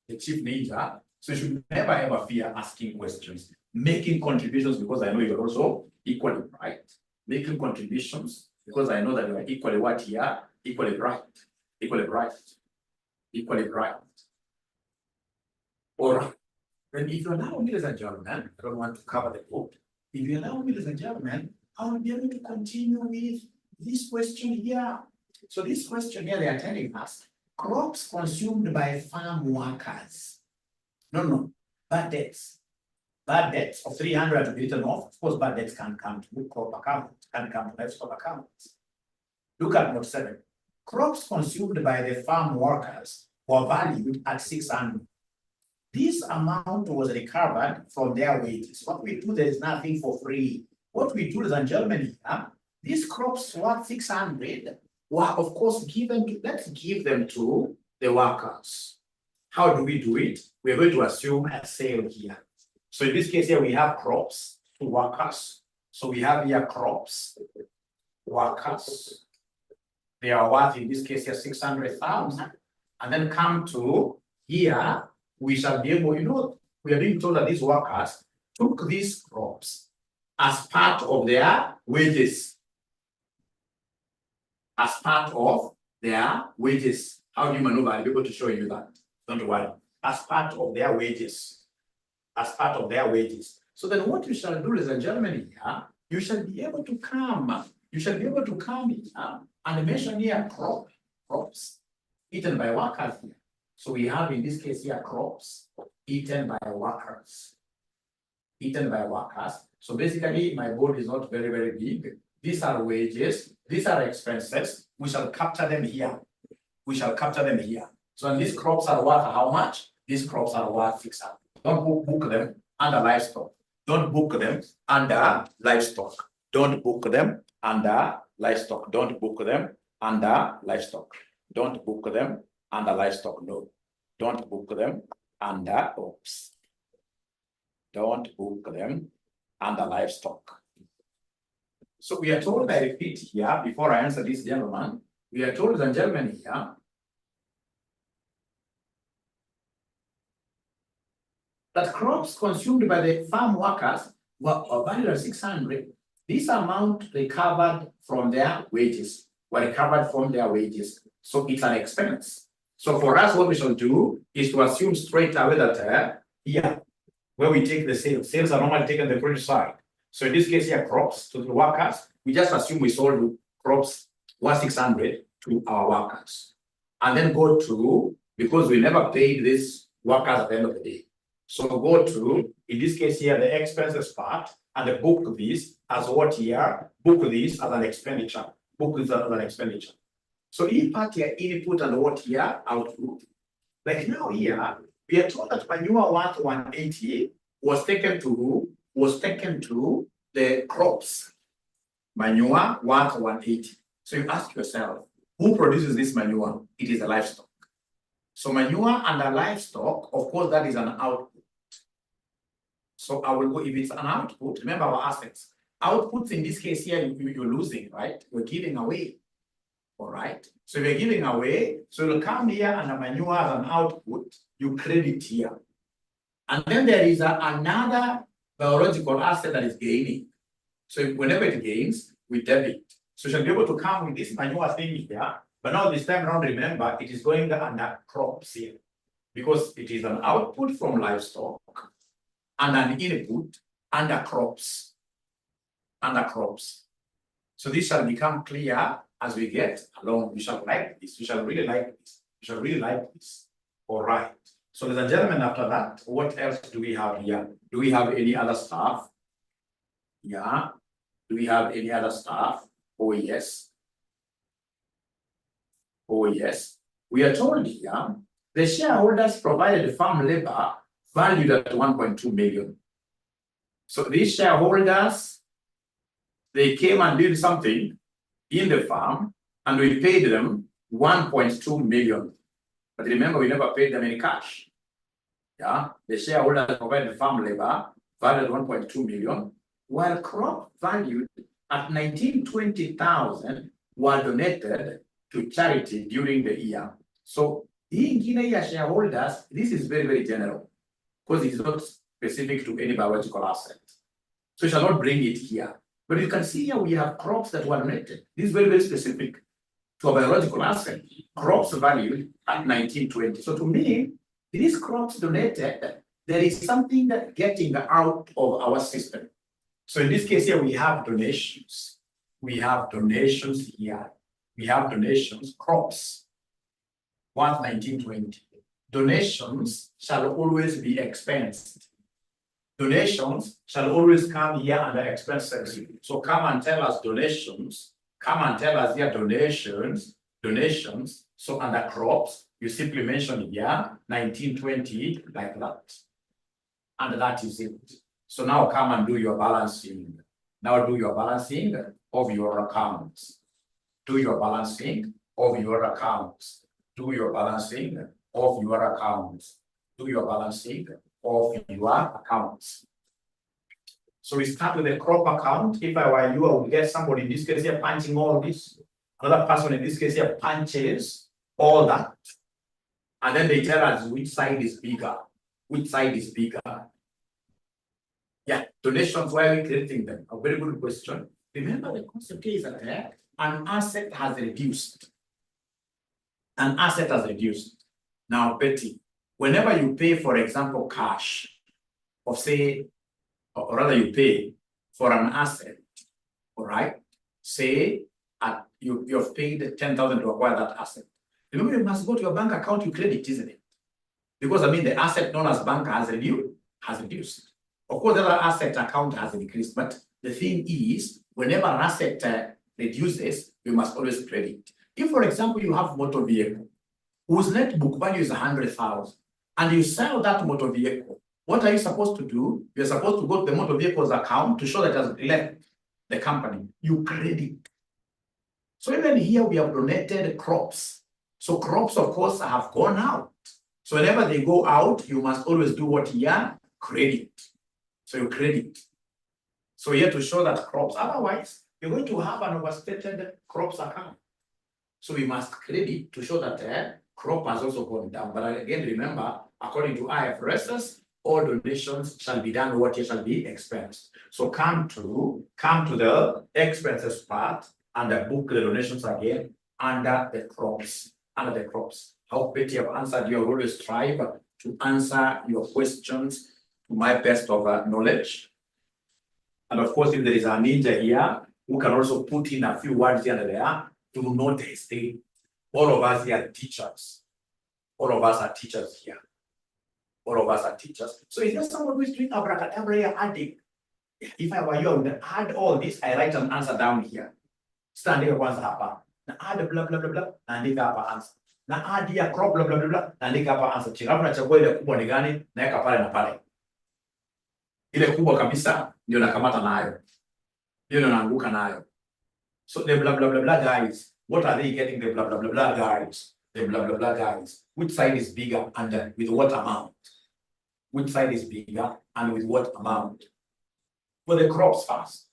The chief ninja. So you should never ever fear asking questions, making contributions, because I know you're also equally bright. Making contributions because I know that you are equally what here? Equally bright. Equally bright. Equally bright. All right. Then if you allow me, ladies and gentlemen, I don't want to cover the book. If you allow me, ladies and gentlemen, I will be able to continue with this question here. So this question here, they are telling us, crops consumed by farm workers. No, bad debts. Bad debts of 300 to be written off. Of course, bad debts can come to crop account, can come to livestock accounts. Look at note 7. Crops consumed by the farm workers were valued at 600. This amount was recovered from their wages. What we do, there is nothing for free. What we do, ladies and gentlemen, these crops worth 600 were, of course, given to, let's give them to the workers. How do we do it? We're going to assume a sale here. So in this case here, we have crops to workers. So we have here crops, workers. They are worth, in this case here, 600,000. And then come to here, we shall be able, we are being told that these workers took these crops as part of their wages. As part of their wages. How do you maneuver? I'll be able to show you that. Don't worry. As part of their wages. As part of their wages. So then what you shall do, ladies and gentlemen, here, you shall be able to come. You shall be able to come here and mention here crops eaten by workers here. So we have in this case here crops eaten by workers. Eaten by workers. So basically my board is not very, very big. These are wages. These are expenses. We shall capture them here. We shall capture them here. So and these crops are worth how much? These crops are worth 600. Don't book them under livestock. Don't book them under livestock. Don't book them under livestock. Don't book them under livestock. Don't book them under livestock. No. Don't book them under oops. Don't book them under livestock. So we are told, I repeat here, before I answer this gentleman, we are told, ladies and gentlemen, here, that crops consumed by the farm workers were valued at 600. This amount recovered from their wages. were recovered from their wages. So it's an expense. So for us, what we shall do is to assume straight away that here, where we take the sales are normally taken the credit side. So in this case here, crops to the workers, we just assume we sold crops 1,600 to our workers. And then go to, because we never paid these workers at the end of the day. So go to, in this case here, the expenses part, and book this as what here, book this as an expenditure. Book this as an expenditure. So in part here, input and what here, output. Like now here, we are told that manure worth 180 was taken to the crops. Manure worth 180. So you ask yourself, who produces this manure? It is a livestock. So manure and a livestock, of course, that is an output. So I will go, if it's an output, remember our assets. Outputs in this case here, you're losing, right? You're giving away. All right. So if you're giving away, so you'll come here and a manure as an output, you credit here. And then there is another biological asset that is gaining. So whenever it gains, we debit. So you'll be able to come with this manure thing here. But now this time around, remember, it is going under crops here. Because it is an output from livestock and an input under crops. Under crops. So this shall become clear as we get along. We shall like this. We shall really like this. We shall really like this. All right. So, ladies and gentlemen, after that, what else do we have here? Do we have any other stuff? Yeah. Do we have any other stuff? Oh, yes. Oh, yes. We are told here the shareholders provided farm labor valued at 1.2 million. So these shareholders, they came and did something in the farm, and we paid them 1.2 million. But remember, we never paid them any cash. Yeah, the shareholders provided farm labor valued 1.2 million, while crop valued at 1920,000 were donated to charity during the year. So in Guinea shareholders, this is very, very general because it's not specific to any biological asset. So you shall not bring it here. But you can see here we have crops that were donated. This is very, very specific to a biological asset. Crops valued at 1920. So to me, these crops donated, there is something that getting out of our system. So in this case here, we have donations. We have donations here. We have donations, crops, worth 1920. Donations shall always be expensed. Donations shall always come here under expense section. So come and tell us donations. Come and tell us here donations. So under crops, you simply mention here 1920 like that. And that is it. So now come and do your balancing. Now do your balancing of your accounts. Do your balancing of your accounts. Do your balancing of your accounts. Do your balancing of your accounts. So we start with the crop account. If I were you, I would get somebody in this case here punching all this. Another person in this case here punches all that. And then they tell us which side is bigger. Which side is bigger? Yeah, donations, why are we creating them? A very good question. Remember, the concept is that an asset has reduced. An asset has reduced. Now, Betty, whenever you pay, for example, cash, or say, or rather you pay for an asset, all right? Say you've paid 10,000 to acquire that asset. Remember, you must go to your bank account, you credit, isn't it? Because I mean, the asset known as bank has reduced. Of course, the other asset account has increased, but the thing is, whenever an asset reduces, you must always credit. If, for example, you have motor vehicle whose net book value is 100,000, and you sell that motor vehicle, what are you supposed to do? You're supposed to go to the motor vehicle's account to show that it has left the company. You credit. So even here we have donated crops. So crops, of course, have gone out. So whenever they go out, you must always do what here? Credit. So you credit. So here to show that crops, otherwise, you're going to have an overstated crops account. So we must credit to show that crop has also gone down. But again, remember, according to IFRS, all donations shall be done, what shall be expensed. So come to the expenses part and book the donations again under the crops. Under the crops. I hope Betty have answered. You always strive to answer your questions to my best of knowledge. And of course, if there is a ninja here who can also put in a few words here and there, to notice all of us here are teachers. All of us are teachers here. All of us are teachers. So is there someone who is doing abracadabra here adding? If I were you, I would add all this. I write an answer down here. Standing once hapa. Na add blah blah blah blah. Naandika hapa answer. Na add here crop blah blah blah blah. Naandika hapa answer. Chini nachagua ile kubwa ni gani? Naweka pale na pale. Ile kubwa kabisa ndio nakamata nayo. Ndio naanguka nayo. So the blah blah blah blah guys, what are they getting? The blah blah blah blah guys. The blah blah blah guys. Which side is bigger and with what amount? Which side is bigger and with what amount? For the crops first.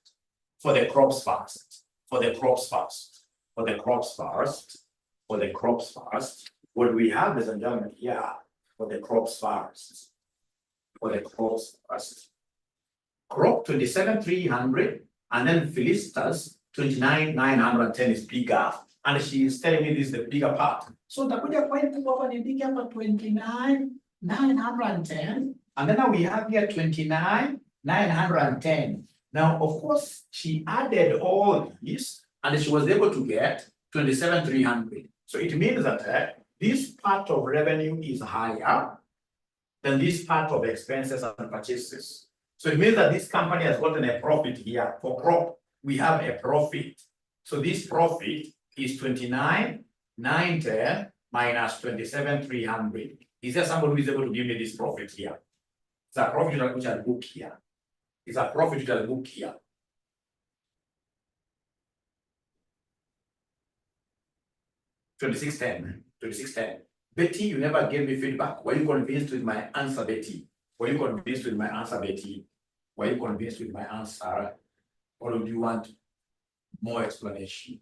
For the crops first. For the crops first. For the crops first. For the crops first. What we have, ladies and gentlemen, here, for the crops first. For the crops first. Crop 27,300 and then Philista's 29,910 is bigger. And she is telling me this is the bigger part. So takuja kwetu hapa ni bigger hapa 29,910. And then now we have here 29,910. Now, of course, she added all these and she was able to get 27,300. So it means that this part of revenue is higher than this part of expenses and purchases. So it means that this company has gotten a profit here. For crop, we have a profit. So this profit is 29,910 minus 27,300. Is there somebody who is able to give me this profit here? It's a profit which I'll book here. It's a profit which I'll book here. $26.10. Betty, you never gave me feedback. Were you convinced with my answer, Betty? Were you convinced with my answer, Betty? Were you convinced with my answer? Or do you want more explanation?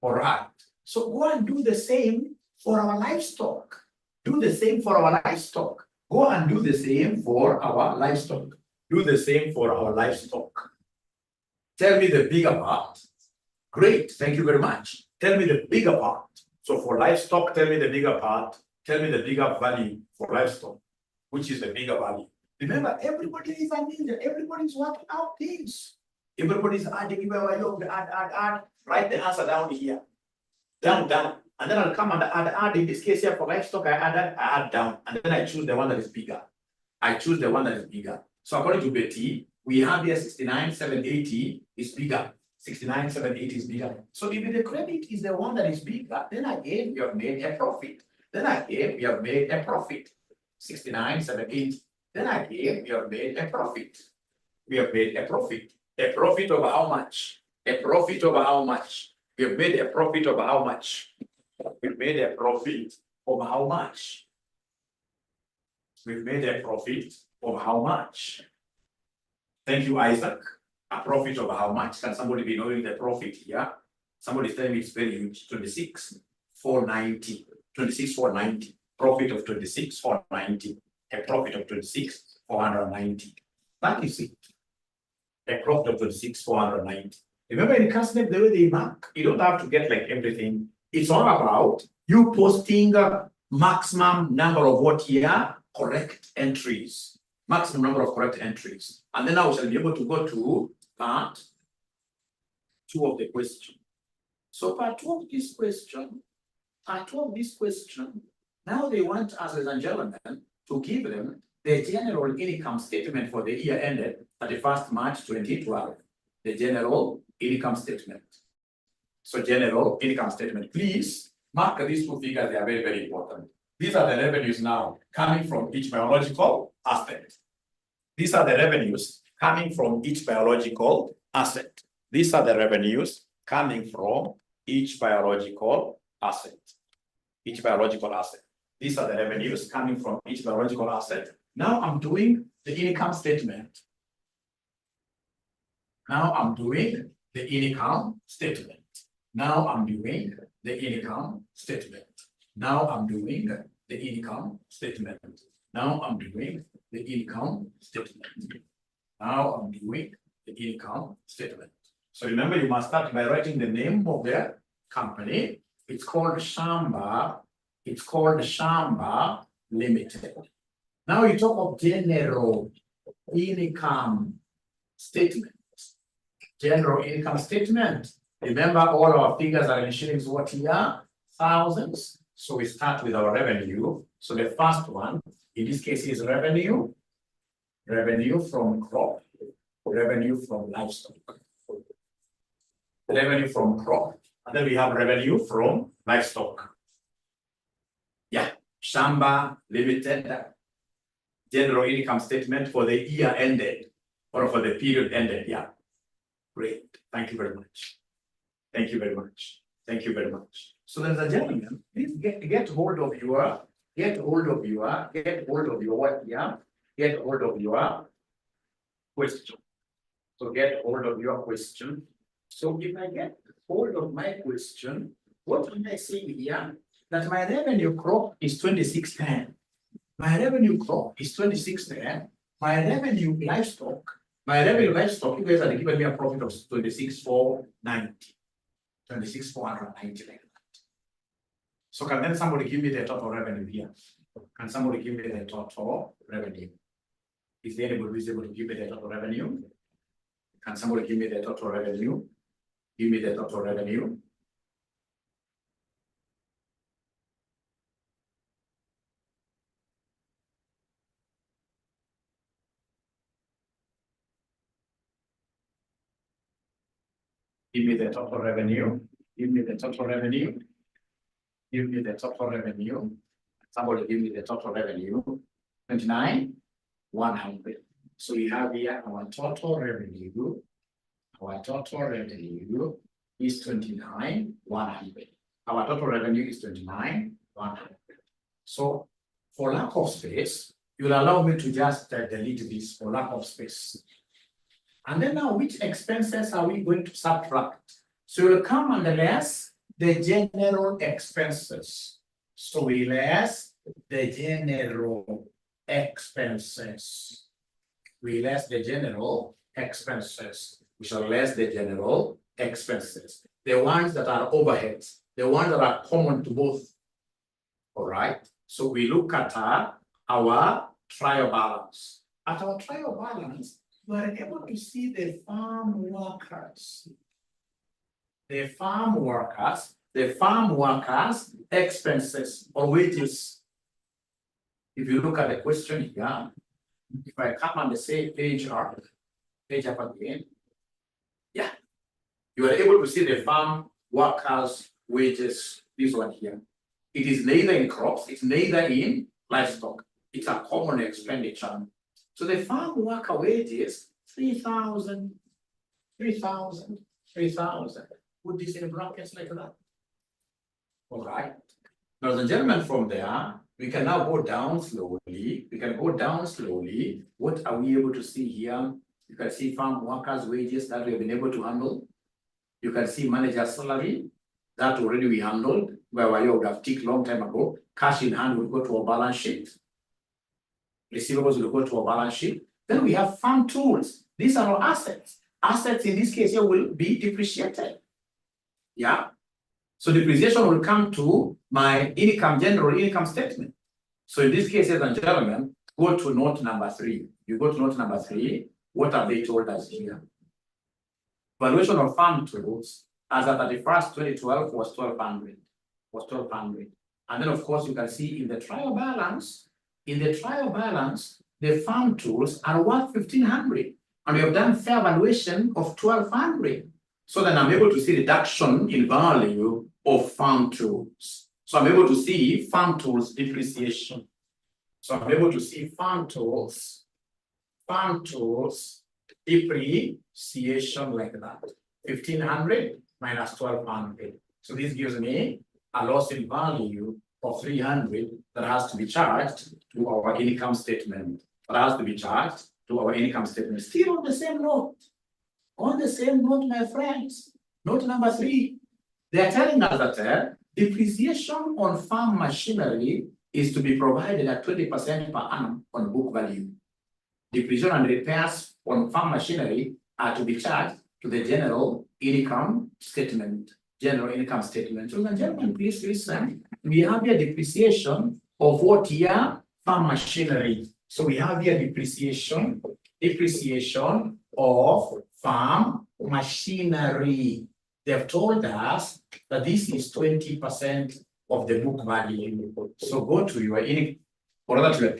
All right. So go and do the same for our livestock. Do the same for our livestock. Go and do the same for our livestock. Do the same for our livestock. Tell me the bigger part. Great. Thank you very much. Tell me the bigger part. So for livestock, tell me the bigger part. Tell me the bigger value for livestock. Which is the bigger value? Remember, everybody is a ninja. Everybody is working out things. Everybody is adding. Add. Write the answer down here. Down. And then I'll come and add. In this case here for livestock, I add down. And then I choose the one that is bigger. I choose the one that is bigger. So according to Betty, we have here 69,780 is bigger. 69,780 is bigger. So if the credit is the one that is bigger, then again, we have made a profit. Then again, we have made a profit. 69,780. Then again, we have made a profit. We have made a profit. A profit of how much? A profit of how much? We have made a profit of how much? We've made a profit of how much? We've made a profit of how much? Thank you, Isaac. A profit of how much? Can somebody be knowing the profit here? Somebody is telling me it's very huge. 26,490. 26,490. Profit of 26,490. A profit of 26,490. That is it. A profit of 26,490. Remember in CASNEP, the way they mark, you don't have to get like everything. It's all about you posting a maximum number of what here? Correct entries. Maximum number of correct entries. And then now we shall be able to go to part 2 of the question. So part 2 of this question, now they want us, ladies and gentlemen, to give them the general income statement for the year ended 31st March 2012. The general income statement. So general income statement. Please mark these 2 figures, they are very, very important. These are the revenues now coming from each biological asset. These are the revenues coming from each biological asset. These are the revenues coming from each biological asset. Each biological asset. These are the revenues coming from each biological asset. Now I'm doing the income statement. Now I'm doing the income statement. Now I'm doing the income statement. Now I'm doing the income statement. Now I'm doing the income statement. Now I'm doing the income statement. So remember, you must start by writing the name of the company. It's called Shamba. It's called Shamba Limited. Now you talk of general income statement. General income statement. Remember, all our figures are in shillings. What here? Thousands. So we start with our revenue. So the first one, in this case, is revenue. Revenue from crop. Revenue from livestock. Revenue from crop. And then we have revenue from livestock. Yeah. Shamba Limited. General income statement for the year ended. Or for the period ended. Yeah. Great. Thank you very much. Thank you very much. Thank you very much. So, ladies and gentlemen, please get hold of your what here? Get hold of your question. So get hold of your question. So if I get hold of my question, what am I saying here? That my revenue crop is 2610. My revenue crop is 2610. My revenue livestock, you guys are giving me a profit of 26,490. 26,490 like that. So can then somebody give me the total revenue here? Can somebody give me the total revenue? Is there anybody who is able to give me the total revenue? Can somebody give me the total revenue? Give me the total revenue. Give me the total revenue. Give me the total revenue. Give me the total revenue. Somebody give me the total revenue. 29,100. So we have here our total revenue. Our total revenue is 29,100. Our total revenue is 29,100. So for lack of space, you will allow me to just delete this for lack of space. And then now, which expenses are we going to subtract? So we'll come and less the general expenses. So we less the general expenses. We less the general expenses. We shall less the general expenses. The ones that are overheads, the ones that are common to both. All right. So we look at our trial balance. At our trial balance, we are able to see the farm workers. The farm workers expenses or wages. If you look at the question here, if I come and say page up again, yeah, you are able to see the farm workers wages, this one here. It is neither in crops, it's neither in livestock. It's a common expenditure. So the farm worker wages, 3,000, 3,000, 3,000. Put this in brackets like that. All right. Now, the gentlemen, from there, we can now go down slowly. We can go down slowly. What are we able to see here? You can see farm workers' wages that we have been able to handle. You can see manager's salary that already we handled, where we would have ticked long time ago. Cash in hand will go to our balance sheet. Receivables will go to our balance sheet. Then we have farm tools. These are our assets. Assets in this case here will be depreciated. Yeah. So depreciation will come to my general income statement. So in this case, ladies and gentlemen, go to note number 3. You go to note number 3. What have they told us here? Valuation of farm tools as at 31st, 2012 was 1,200. And then, of course, you can see in the trial balance, the farm tools are worth 1,500. And we have done fair valuation of 1,200. So then I'm able to see reduction in value of farm tools. So I'm able to see farm tools depreciation. So I'm able to see farm tools depreciation like that. 1,500 minus 1,200. So this gives me a loss in value of 300 that has to be charged to our income statement. Still on the same note. On the same note, my friends, note number 3, they are telling us that depreciation on farm machinery is to be provided at 20% per annum on book value. Depreciation and repairs on farm machinery are to be charged to the general income statement. General income statement. So, ladies and gentlemen, please listen. We have here depreciation of what here? Farm machinery. So we have here depreciation of farm machinery. They've told us that this is 20% of the book value. So go to your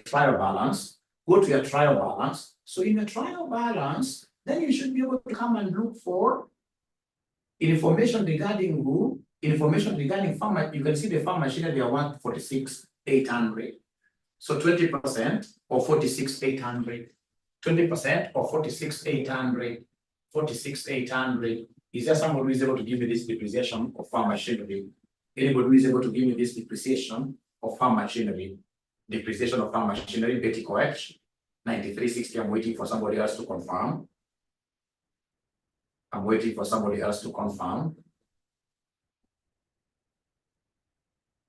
trial balance. Go to your trial balance. So in your trial balance, then you should be able to come and look for information regarding who? Information regarding farm. You can see the farm machinery are 146,800. So 20% of 46,800. 20% of 46,800. 46,800. Is there somebody who is able to give me this depreciation of farm machinery? Anybody who is able to give me this depreciation of farm machinery? Depreciation of farm machinery, 𝒔𝒈 9360. I'm waiting for somebody else to confirm. I'm waiting for somebody else to confirm.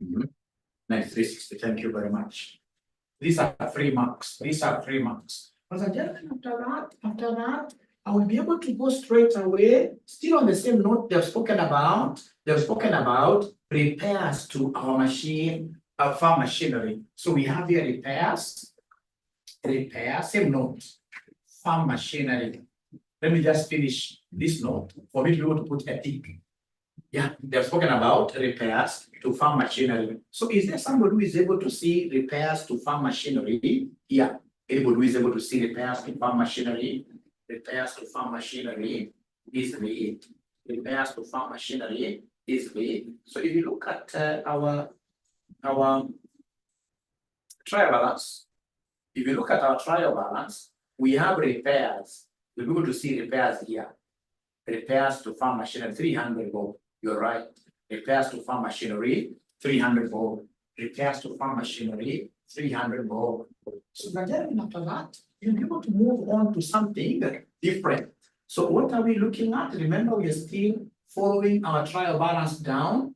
9360. Thank you very much. These are 3 marks. These are 3 marks. But after that, I will be able to go straight away. Still on the same note, they've spoken about repairs to our machine, our farm machinery. So we have here repairs, same note, farm machinery. Let me just finish this note for me to be able to put a tick. Yeah, they've spoken about repairs to farm machinery. So is there somebody who is able to see repairs to farm machinery? Yeah, anybody who is able to see repairs to farm machinery? Repairs to farm machinery is the repairs to farm machinery is the. So if you look at our trial balance, if you look at our trial balance, we have repairs. We're able to see repairs here. Repairs to farm machinery, 300 bob. You're right. Repairs to farm machinery, 300 bob. Repairs to farm machinery, 300 bob. So then after that, you'll be able to move on to something different. So what are we looking at? Remember, we are still following our trial balance down.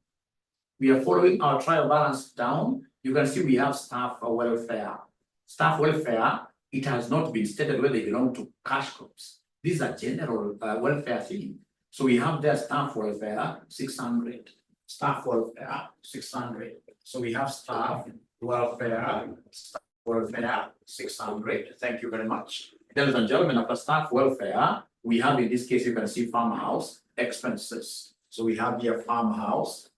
We are following our trial balance down. You can see we have staff welfare. Staff welfare, it has not been stated whether they belong to cash crops. These are general welfare things. So we have their staff welfare, 600. Staff welfare, 600. So we have staff welfare, 600. Thank you very much. Ladies and gentlemen, after staff welfare, we have in this case, you can see farmhouse expenses. So we have here farmhouse.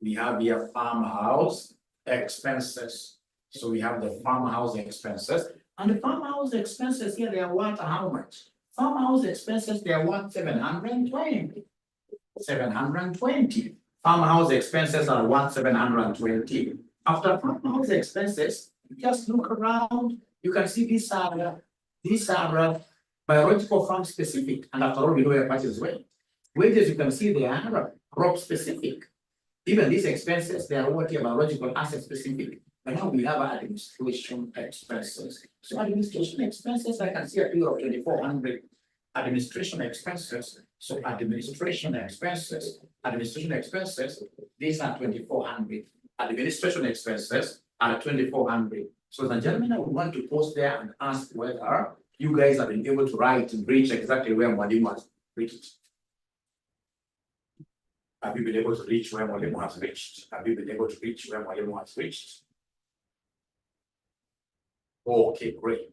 We have here farmhouse expenses. So we have the farmhouse expenses. And the farmhouse expenses here, they are worth how much? Farmhouse expenses, they are worth 720. 720. Farmhouse expenses are worth 720. After farmhouse expenses, just look around. You can see these are biological farm specific. And after all, we know where prices went. Wages, you can see they are crop specific. Even these expenses, they are what biological asset specific. But now we have administration expenses. So administration expenses, I can see a figure of 2,400. Administration expenses. So administration expenses, these are 2,400. Administration expenses are 2,400. So the gentlemen, I would want to pause there and ask whether you guys have been able to write and reach exactly where Mwalimu has reached. Have you been able to reach where Mwalimu has reached? Have you been able to reach where Mwalimu has reached? Okay, great.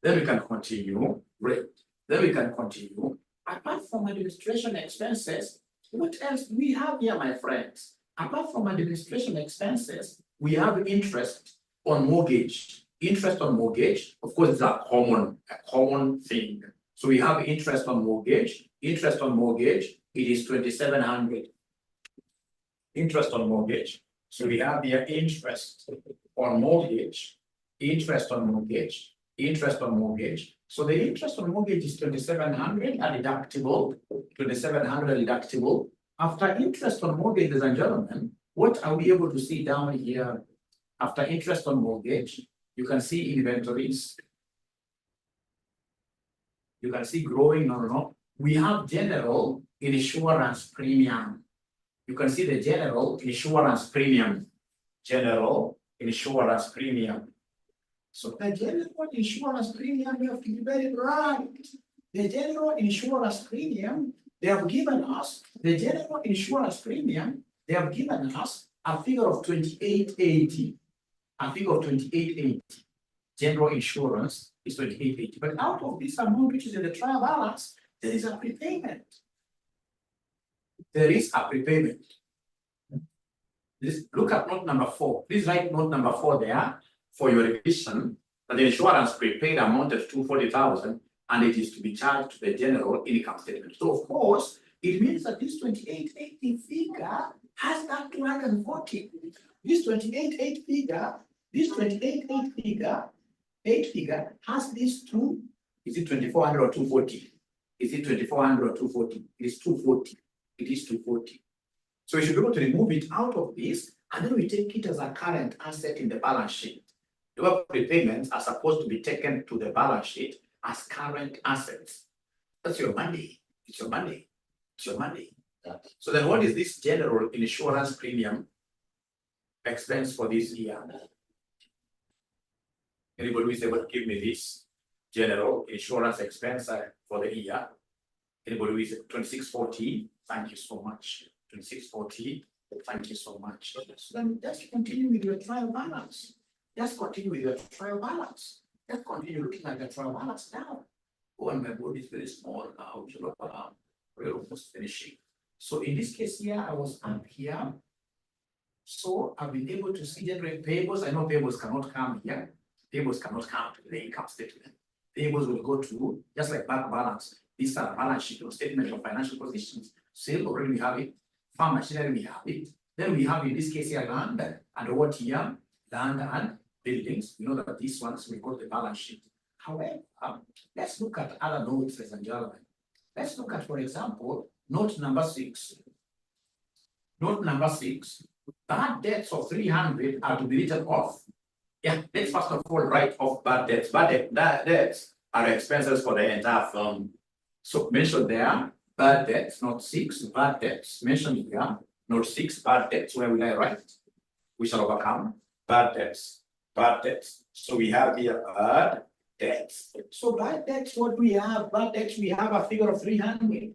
Then we can continue. Great. Then we can continue. Apart from administration expenses, what else do we have here, my friends? Apart from administration expenses, we have interest on mortgage. Interest on mortgage, of course, is a common thing. So we have interest on mortgage. Interest on mortgage, it is 2,700. Interest on mortgage. So we have here interest on mortgage. Interest on mortgage. Interest on mortgage. So the interest on mortgage is 2,700 and deductible. 2,700 deductible. After interest on mortgage, ladies and gentlemen, what are we able to see down here? After interest on mortgage, you can see inventories. You can see growing. No. We have general insurance premium. You can see the general insurance premium. General insurance premium. So the general insurance premium, you have to be very bright. the general insurance premium, they have given us the general insurance premium, they have given us a figure of 2880. A figure of 2880. General insurance is 2880. But out of this amount which is in the trial balance, there is a prepayment. There is a prepayment. Look at note number 4. Please write note number 4 there for your revision. That the insurance prepaid amount of 240,000 and it is to be charged to the general income statement. So of course, it means that this 2880 figure has that 240. This 2880 figure, figure has these two. Is it 2400 or 240? Is it 2400 or 240? It is 240. It is 240. So we should be able to remove it out of this, and then we take it as a current asset in the balance sheet. The prepayments are supposed to be taken to the balance sheet as current assets. That's your money. It's your money. It's your money. So then what is this general insurance premium expense for this year? Anybody who is able to give me this general insurance expense for the year? Anybody who is 2640? Thank you so much. 2640. Thank you so much. So then just continue with your trial balance. Just continue with your trial balance. Just continue looking at the trial balance now. Oh, and my body is very small now. We're almost finishing. So in this case here, I was up here. So I've been able to see generate payables. I know payables cannot come here. Payables cannot come to the income statement. Payables will go to, just like bank balance. These are balance sheet or statement of financial positions. Sale already we have it. Farm machinery we have it. Then we have in this case here land and what here? Land and buildings. You know that these ones will go to the balance sheet. However, let's look at other notes, ladies and gentlemen. Let's look at, for example, note number 6. Note number 6. Bad debts of 300 are to be written off. Yeah, let's first of all write off bad debts. Bad debts are expenses for the entire firm. So mention there, bad debts, not 6, bad debts. Mention here, not 6, bad debts. Where will I write? We shall overcome bad debts. Bad debts. So we have here bad debts. So bad debts, what we have? Bad debts, we have a figure of 300.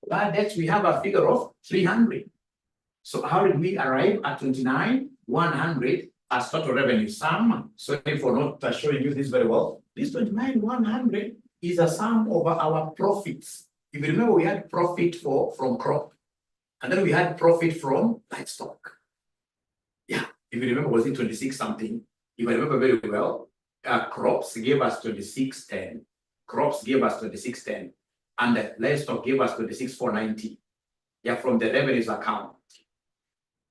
Bad debts, we have a figure of 300. So how did we arrive at 29,100 as total revenue sum? Sorry for not showing you this very well. This 29,100 is a sum over our profits. If you remember, we had profit from crop, and then we had profit from livestock. Yeah, if you remember, was it 26 something? If I remember very well, crops gave us 2610. Crops gave us 2610, and the livestock gave us 26,490. Yeah, from the revenues account.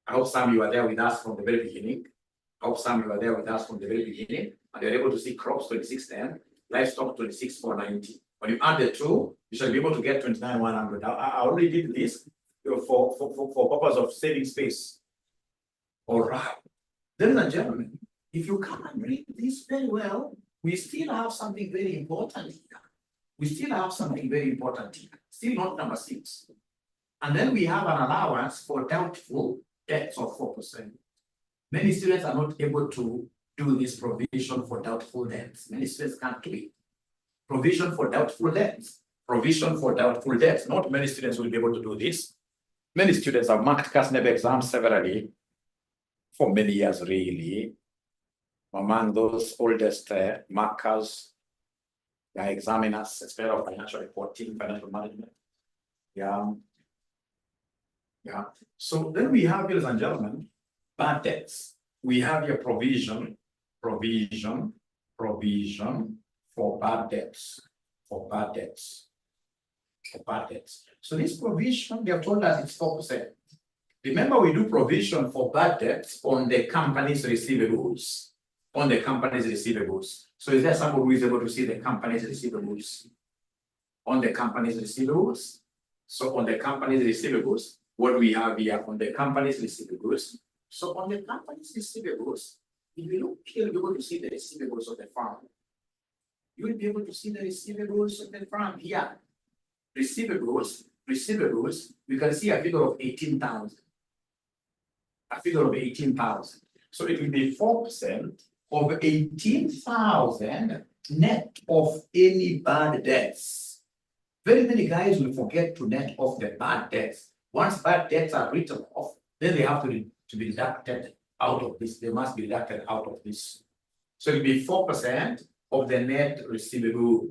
I hope some of you are there with us from the very beginning. I hope some of you are there with us from the very beginning, and you're able to see crops 2610, livestock 26,490. When you add the two, you shall be able to get 29,100. I already did this for purpose of saving space. All right. Ladies and gentlemen, if you come and read this very well, we still have something very important here. We still have something very important here. Still not number 6. And then we have an allowance for doubtful debts of 4%. Many students are not able to do this provision for doubtful debts. Many students can't do it. Provision for doubtful debts. Provision for doubtful debts. Not many students will be able to do this. Many students have marked CASNEB exams severally for many years, really. Among those oldest markers, examiners, especially of financial reporting, financial management. Yeah. So then we have, ladies and gentlemen, bad debts. We have your provision for bad debts. So this provision, they have told us it's 4%. Remember, we do provision for bad debts on the company's receivables. On the company's receivables. So is there someone who is able to see the company's receivables? On the company's receivables. So on the company's receivables, what we have here on the company's receivables. So on the company's receivables, if you look here, you're able to see the receivables of the farm. You will be able to see the receivables of the farm here. Receivables, we can see a figure of 18,000. A figure of 18,000. So it will be 4% of 18,000 net of any bad debts. Very many guys will forget to net off the bad debts. Once bad debts are written off, then they have to be deducted out of this. They must be deducted out of this. So it will be 4% of the net receivable.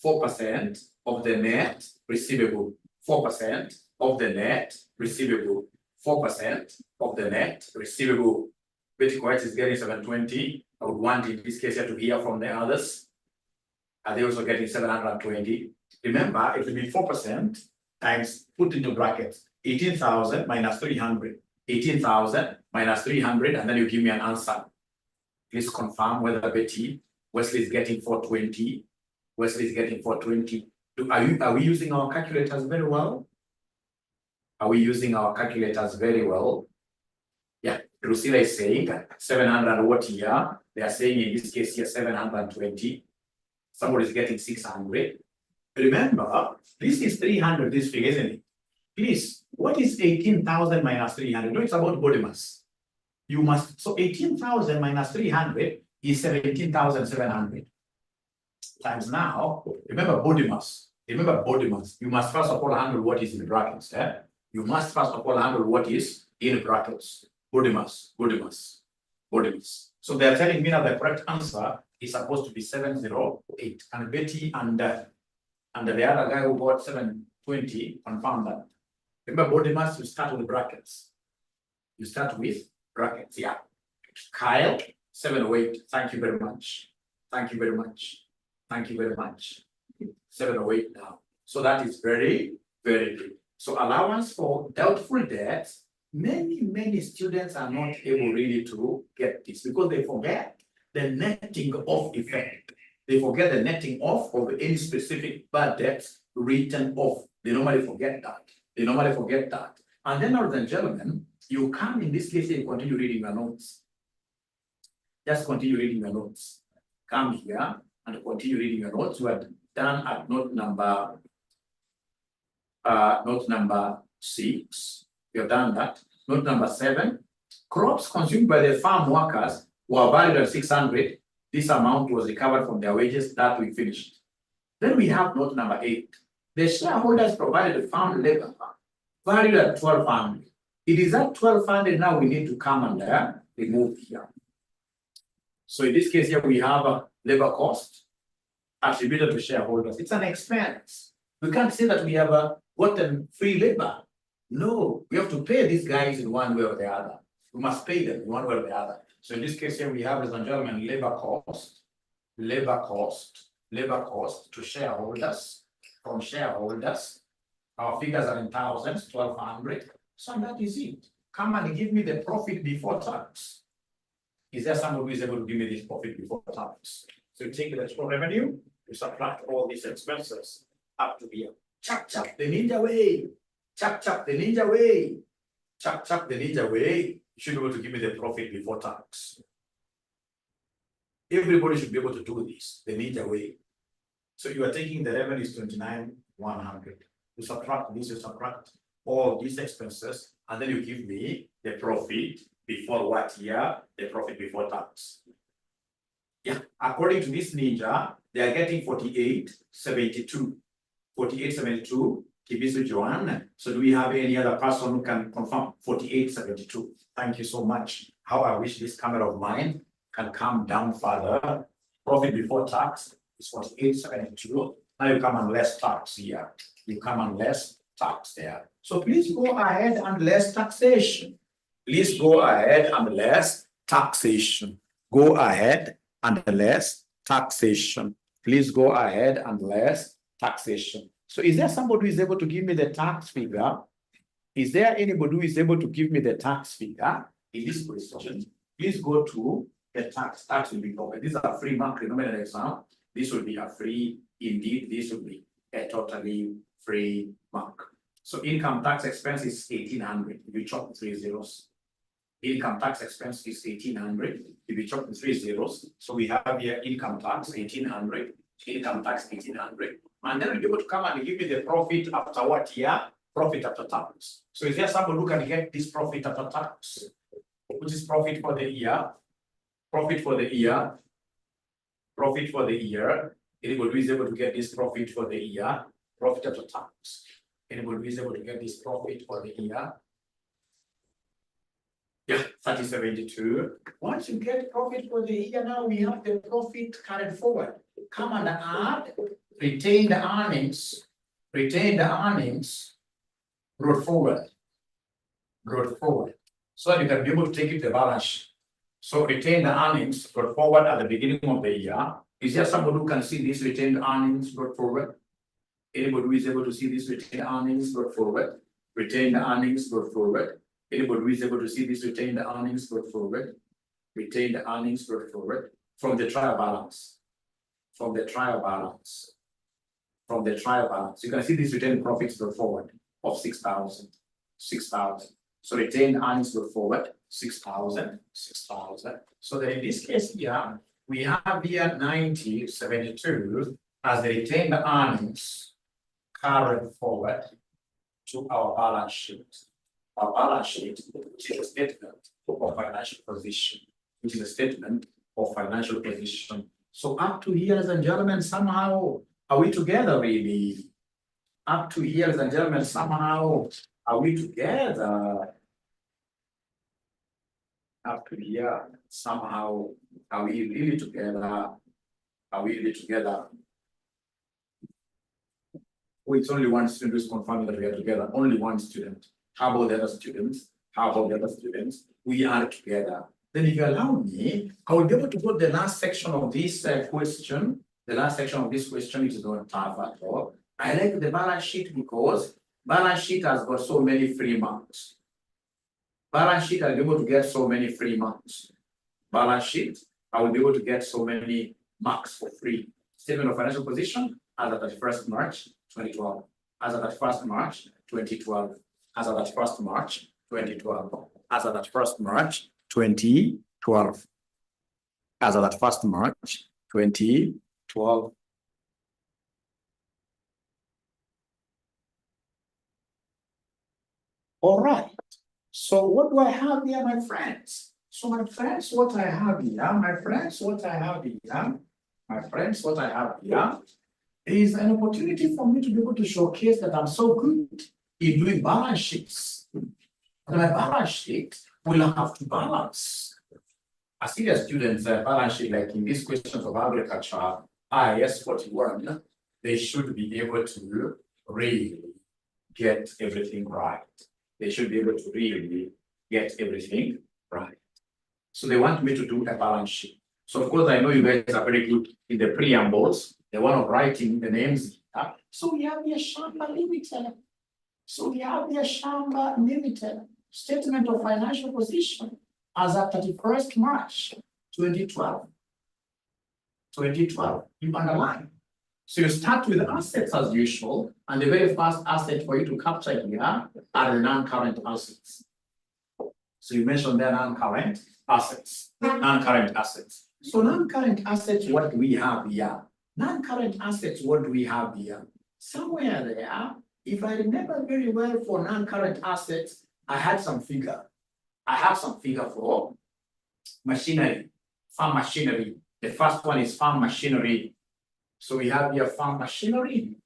4% of the net receivable. 4% of the net receivable. 4% of the net receivable. 𝒔𝒈 is getting 720. I would want in this case here to hear from the others. Are they also getting 720? Remember, it will be 4% times, put into brackets, 18,000 minus 300. 18,000 minus 300, and then you give me an answer. Please confirm whether Betty, Wesley is getting 420. Wesley is getting 420. Are we using our calculators very well? Are we using our calculators very well? Yeah, Drusilla is saying 700 what here? They are saying in this case here 720. Somebody is getting 600. Remember, this is 300, this figure, isn't it? Please, what is 18,000 minus 300? No, it's about body mass. You must, so 18,000 minus 300 is 17,700. Times now, remember body mass. Remember body mass. You must first of all handle what is in brackets. You must first of all handle what is in brackets. Body mass, body mass, body mass. So they're telling me that the correct answer is supposed to be 708. And Betty and the other guy who got 720 confirmed that. Remember body mass, you start with brackets. You start with brackets, yeah. Kyle, 708. Thank you very much. Thank you very much. Thank you very much. 708 now. So that is very, very good. So allowance for doubtful debts, many students are not able really to get this because they forget the netting off effect. They forget the netting off of any specific bad debts written off. They normally forget that. They normally forget that. And then, ladies and gentlemen, you come in this case and continue reading your notes. Just continue reading your notes. Come here and continue reading your notes. You are done at note number 6. You have done that. Note number 7. Crops consumed by the farm workers were valued at 600. This amount was recovered from their wages. That we finished. Then we have note number 8. The shareholders provided a farm labor valued at 1,200. It is at 1,200 now we need to come and remove here. So in this case here we have a labor cost attributed to shareholders. It's an expense. We can't say that we have gotten free labor. No, we have to pay these guys in one way or the other. We must pay them in one way or the other. So in this case here we have, ladies and gentlemen, labor cost to shareholders, from shareholders. Our figures are in thousands, 1,200. So that is it. Come and give me the profit before tax. Is there someone who is able to give me this profit before tax? So you take the total revenue, you subtract all these expenses up to here. Chop, chop, the ninja way. Chop, chop, the ninja way. Chop, chop, the ninja way. You should be able to give me the profit before tax. Everybody should be able to do this, the ninja way. So you are taking the revenue is 29,100. You subtract this, you subtract all these expenses, and then you give me the profit before what year? The profit before tax. Yeah, according to this ninja, they are getting 48.72. 48.72. Kibisu Joanne. So do we have any other person who can confirm 48.72? Thank you so much. How I wish this camera of mine can come down further. Profit before tax is 48.72. Now you come and less tax here. You come and less tax there. So please go ahead and less taxation. Please go ahead and less taxation. Go ahead and less taxation. Please go ahead and less taxation. So is there somebody who is able to give me the tax figure? Is there anybody who is able to give me the tax figure in this question? Please go to the tax. Tax will be covered. These are free mark. Remember the exam. This will be a free, indeed, this will be a totally free mark. So income tax expense is 1,800. If you chop 3 zeros. Income tax expense is 1,800. If you chop 3 zeros. So we have here income tax 1,800. Income tax 1,800. And then we'll be able to come and give me the profit after what year? Profit after tax. So is there somebody who can get this profit after tax? Which is profit for the year? Profit for the year. Profit for the year. Anybody who is able to get this profit for the year? Profit after tax. Anybody who is able to get this profit for the year? Yeah, 3072. Once you get profit for the year, now we have the profit carried forward. Come and add retained earnings, brought forward, so that you can be able to take it to the balance sheet. So retained earnings brought forward at the beginning of the year. Is there someone who can see this retained earnings brought forward? Anybody who is able to see this retained earnings brought forward? Retained earnings brought forward. Anybody who is able to see this retained earnings brought forward? Retained earnings brought forward from the trial balance. From the trial balance. You can see these retained profits brought forward of 6,000. So retained earnings brought forward 6,000. So that in this case here, we have here 9072 as the retained earnings carried forward to our balance sheet. Our balance sheet, which is a statement of financial position, So up to here, ladies and gentlemen, somehow, are we together really? Up to here, ladies and gentlemen, somehow, are we together? Up to here, somehow, are we really together? Oh, it's only one student who's confirming that we are together. Only one student. How about the other students? We are together. Then if you allow me, I will be able to put the last section of this question. The last section of this question is not tough at all. I like the balance sheet because balance sheet has got so many free marks. Balance sheet, I'll be able to get so many free marks. Balance sheet, I will be able to get so many marks for free. Statement of financial position as at 31st March 2012. As at 1st March 2012. As at 1st March 2012. As at 1st March 2012. As at 1st March 2012. All right. So what do I have here, my friends? So my friends, what I have here, is an opportunity for me to be able to showcase that I'm so good in doing balance sheets. And my balance sheet will have to balance. I see the students balance sheet, like in these questions of agriculture, IAS 41, they should be able to really get everything right. So they want me to do a balance sheet. So of course, I know you guys are very good in the preambles, the one of writing the names. So we have the Shamba Limited. Statement of financial position as at 31st March 2012. You underline. So you start with assets as usual, and the very first asset for you to capture here are the non-current assets. So you mentioned the non-current assets. So non-current assets, what do we have here? Somewhere there, if I remember very well for non-current assets, I have some figure for machinery, farm machinery. The first one is farm machinery. So we have here farm machinery.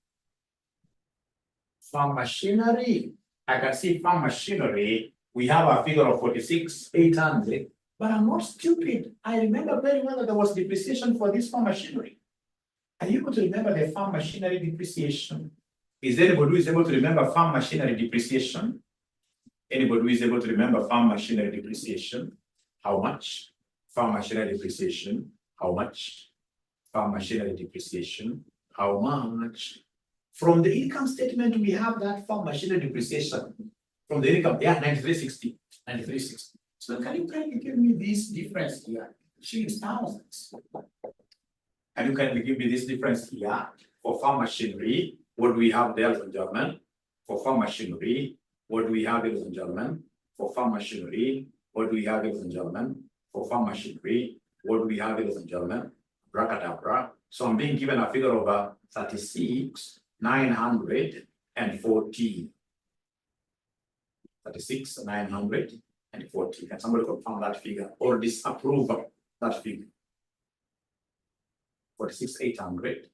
I can see farm machinery. We have a figure of 46,800, but I'm not stupid. I remember very well that there was depreciation for this farm machinery. Are you able to remember the farm machinery depreciation? Is there anybody who is able to remember farm machinery depreciation? How much? Farm machinery depreciation. How much? From the income statement, we have that farm machinery depreciation. From the income, yeah, 9360. So can you kindly give me this difference here? Shillings, thousands. And you can give me this difference here for farm machinery. What do we have there, ladies and gentlemen? For farm machinery, what do we have, ladies and gentlemen? For farm machinery, what do we have, ladies and gentlemen? For farm machinery, what do we have, ladies and gentlemen? Bracadabra. So I'm being given a figure of 36,914. 36,940. Can somebody confirm that figure or disapprove that figure? 46,800.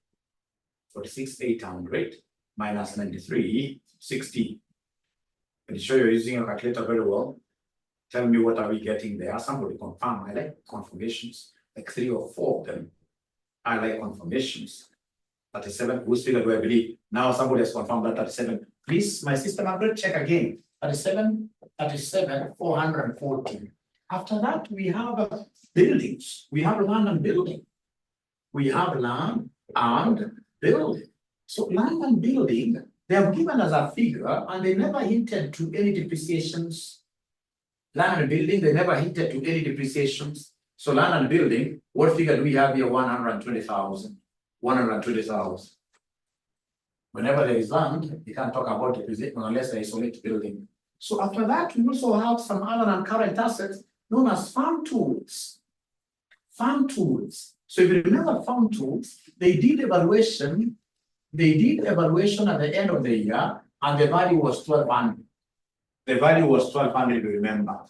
minus 9360. Can you show you're using a calculator very well? Tell me what are we getting there. Somebody confirm. I like confirmations, like 3 or 4 of them. I like confirmations. 37, whose figure do I believe? Now somebody has confirmed that 37. Please, my sister, I'm going to check again. 37, 440. After that, we have buildings. We have land and building. We have land and building. So land and building, they have given us a figure and they never hinted to any depreciations. Land and building, they never hinted to any depreciations. So land and building, what figure do we have here? 120,000. 120,000. Whenever there is land, you can't talk about depreciation unless they isolate building. So after that, we also have some other non-current assets known as farm tools. Farm tools. So if you remember farm tools, they did evaluation. They did evaluation at the end of the year, and the value was 1,200. The value was 1,200, you remember.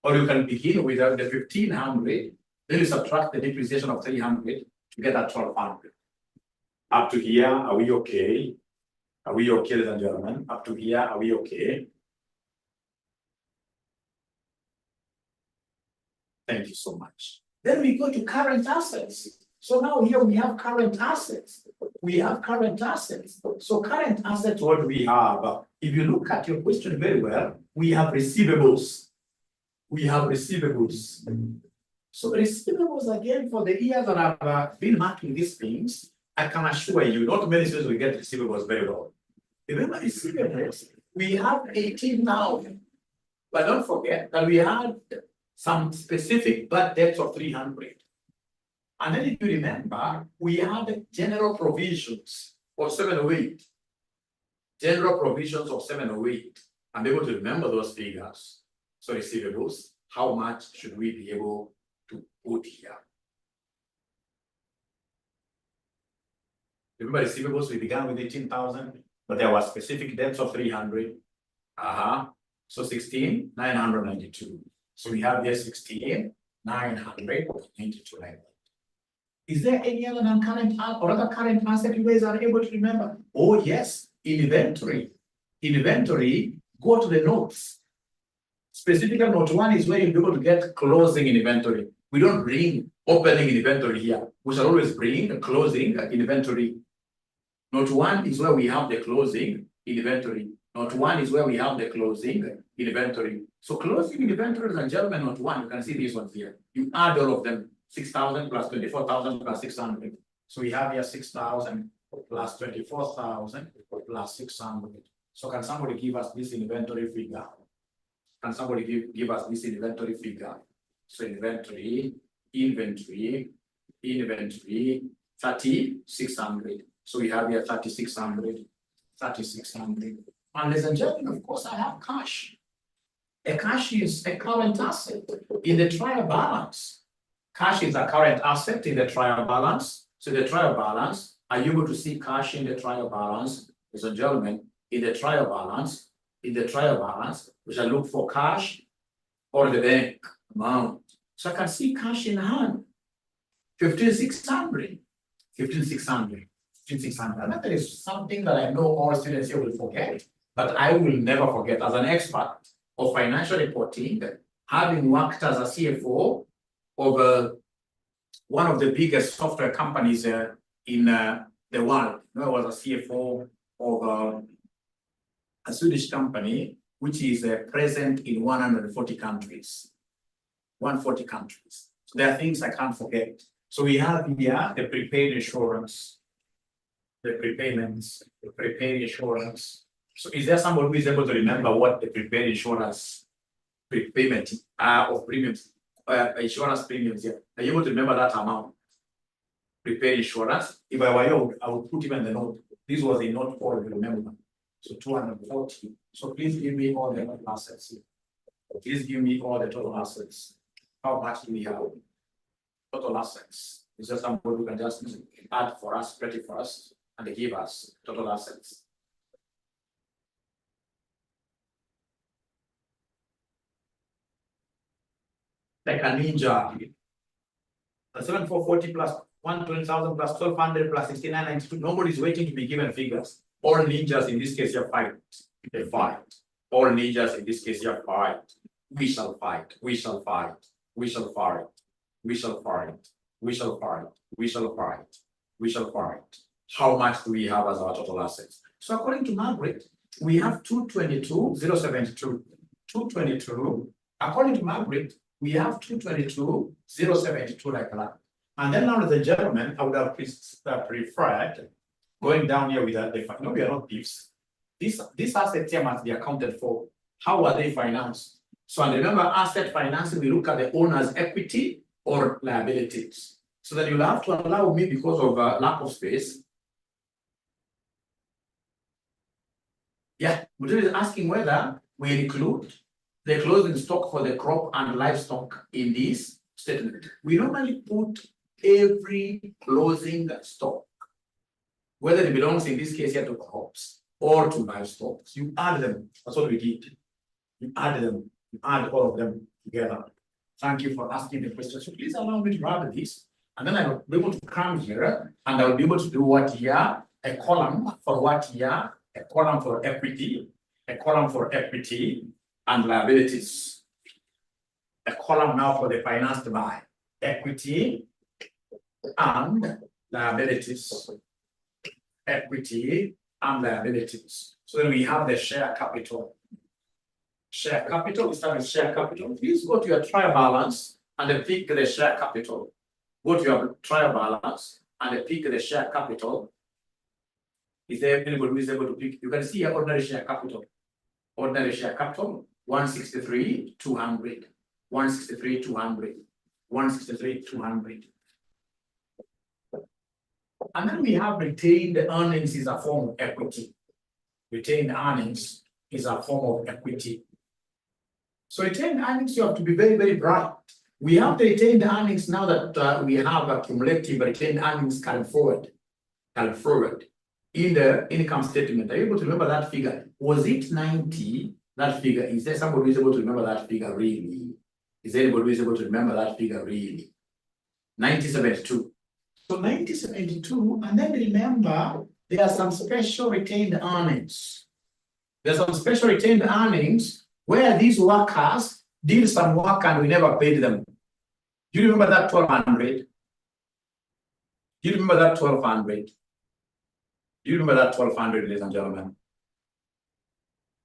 Or you can begin with the 1,500, then you subtract the depreciation of 300 to get that 1,200. Up to here, are we okay? Are we okay, ladies and gentlemen? Up to here, are we okay? Thank you so much. Then we go to current assets. So now here we have current assets. We have current assets. So current assets, what do we have? If you look at your question very well, we have receivables. We have receivables. So receivables again for the years that I've been marking these things, I can assure you, not many students will get receivables very well. Remember receivables, we have 18 now. But don't forget that we had some specific bad debts of 300. And then if you remember, we had general provisions of 708. General provisions of 708. I'm able to remember those figures. So receivables, how much should we be able to put here? Remember receivables, we began with 18,000, but there were specific debts of 300. So 16,992. So we have here 16,992. Is there any other non-current or other current asset you guys are able to remember? Oh yes, inventory. Inventory, go to the notes. Specifically, note 1 is where you'll be able to get closing inventory. We don't bring opening inventory here. We shall always bring closing inventory. Note 1 is where we have the closing inventory. Note 1 is where we have the closing inventory. So closing inventory, ladies and gentlemen, note 1, you can see these ones here. You add all of them, 6,000 plus 24,000 plus 600. So we have here 6,000 plus 24,000 plus 600. So can somebody give us this inventory figure? Can somebody give us this inventory figure? So inventory, 3,600. So we have here 3,600. And ladies and gentlemen, of course, I have cash. A cash is a current asset in the trial balance. Cash is a current asset in the trial balance. So the trial balance, are you able to see cash in the trial balance? Ladies and gentlemen, in the trial balance, we shall look for cash or the bank amount. So I can see cash in hand, 15,600. And that is something that I know all students here will forget, but I will never forget. As an expert of financial reporting, having worked as a CFO of one of the biggest software companies in the world. I was a CFO of a Swedish company, which is present in 140 countries. 140 countries. So there are things I can't forget. So we have here the prepaid insurance, the prepayments, the prepaid insurance. So is there somebody who is able to remember what the prepaid insurance prepayment of premiums, insurance premiums here? Are you able to remember that amount? Prepaid insurance. If I were you, I would put even the note. This was a note 4, if you remember. So 240. So please give me all the total assets here. Please give me all the total assets. How much do we have? Total assets. Is there somebody who can just add for us, spread it for us, and give us total assets? Like a ninja. The 7,440 plus 120,000 plus 1,200 plus 6992. Nobody's waiting to be given figures. All ninjas in this case, you fight. They fight. All ninjas in this case, you fight. We shall fight. We shall fight. We shall fight. We shall fight. We shall fight. We shall fight. We shall fight. How much do we have as our total assets? So according to Margaret, we have 222,072. 222. According to Margaret, we have 222,072 like that. And then, ladies and gentlemen, I would have preferred going down here with the no, we are not thieves. These assets here must be accounted for. How are they financed? So, and remember, asset financing, we look at the owner's equity or liabilities. So that you'll have to allow me, because of lack of space. Yeah, Mutulu is asking whether we include the closing stock for the crop and livestock in this statement. We normally put every closing stock, whether it belongs in this case here to crops or to livestock. You add them. That's what we did. You add them. You add all of them together. Thank you for asking the question. So please allow me to grab this, and then I'll be able to come here and I'll be able to do what here? A column for what here? A column for equity, a column for equity and liabilities. A column now for the financed by equity and liabilities. Equity and liabilities. So then we have the share capital. Share capital, we start with share capital. Please go to your trial balance and then pick the share capital. Go to your trial balance and then pick the share capital. Is there anybody who is able to pick? You can see your ordinary share capital. Ordinary share capital, 163,200. 163,200. 163,200. And then we have retained earnings is a form of equity. Retained earnings is a form of equity. So retained earnings, you have to be very, very bright. We have the retained earnings now that we have a cumulative retained earnings carried forward. Carried forward in the income statement. Are you able to remember that figure? Was it 90? That figure? Is there somebody who is able to remember that figure really? Is there anybody who is able to remember that figure really? 9072. So 9072, and then remember there are some special retained earnings. There's some special retained earnings where these workers did some work and we never paid them. Do you remember that 1,200? Do you remember that 1,200? Do you remember that 1,200, ladies and gentlemen?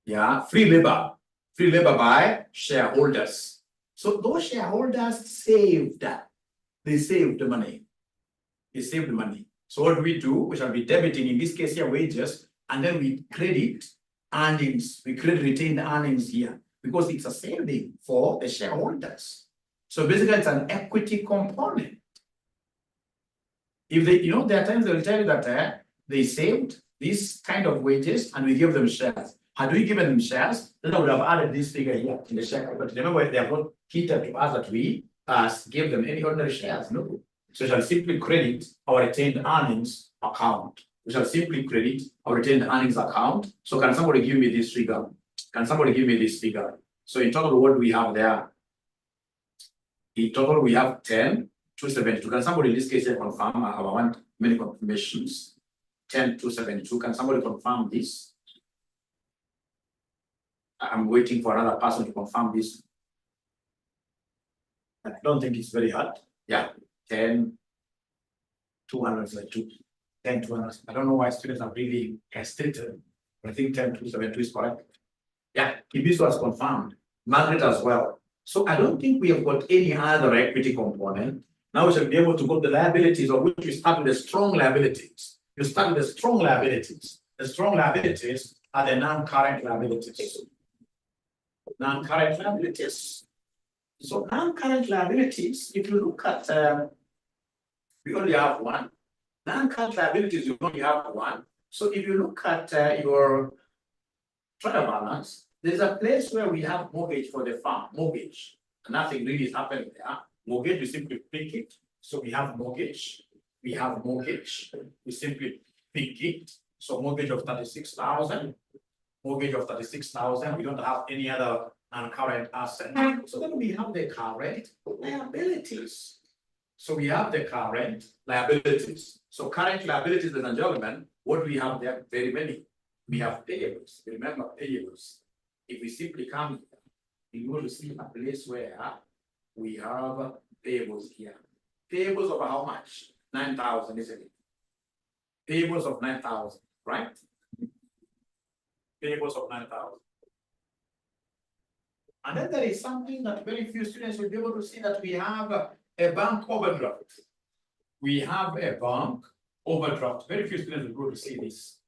Yeah, free labor by shareholders. So those shareholders saved that. They saved the money. They saved the money. So what do? We shall be debiting, in this case here, wages, and then we credit earnings. We credit retained earnings here because it's a saving for the shareholders. So basically, it's an equity component. If they, there are times they will tell you that they saved this kind of wages and we give them shares. Had we given them shares, then I would have added this figure here in the share. But remember, they have not hinted to us that we give them any ordinary shares. No. So we shall simply credit our retained earnings account. We shall simply credit our retained earnings account. So can somebody give me this figure? Can somebody give me this figure? So in total, what do we have there? In total, we have 10,272. Can somebody in this case here confirm? I want many confirmations. 10,272. Can somebody confirm this? I'm waiting for another person to confirm this. I don't think it's very hard. Yeah, 10,272. 10,200. I don't know why students are really hesitated, but I think 10,272 is correct. Yeah, Ibisu has confirmed. Margaret as well. So I don't think we have got any other equity component. Now we shall be able to go to the liabilities, of which we start with the strong liabilities. You start with the strong liabilities. The strong liabilities are the non-current liabilities. Non-current liabilities. So non-current liabilities, if you look at, we only have one. Non-current liabilities, you only have one. So if you look at your trial balance, there's a place where we have mortgage for the farm, mortgage. Nothing really is happening there. Mortgage, we simply pick it. So we have mortgage. We have mortgage. We simply pick it. So mortgage of 36,000. Mortgage of 36,000. We don't have any other non-current asset. So then we have the current liabilities. So we have the current liabilities. So current liabilities, ladies and gentlemen, what we have there? Very many. We have payables. Remember payables. If we simply come here, you will see a place where we have payables here. Payables of how much? 9,000, isn't it? Payables of 9,000, right? Payables of 9,000. And then there is something that very few students will be able to see, that we have a bank overdraft. We have a bank overdraft. Very few students will be able to see this.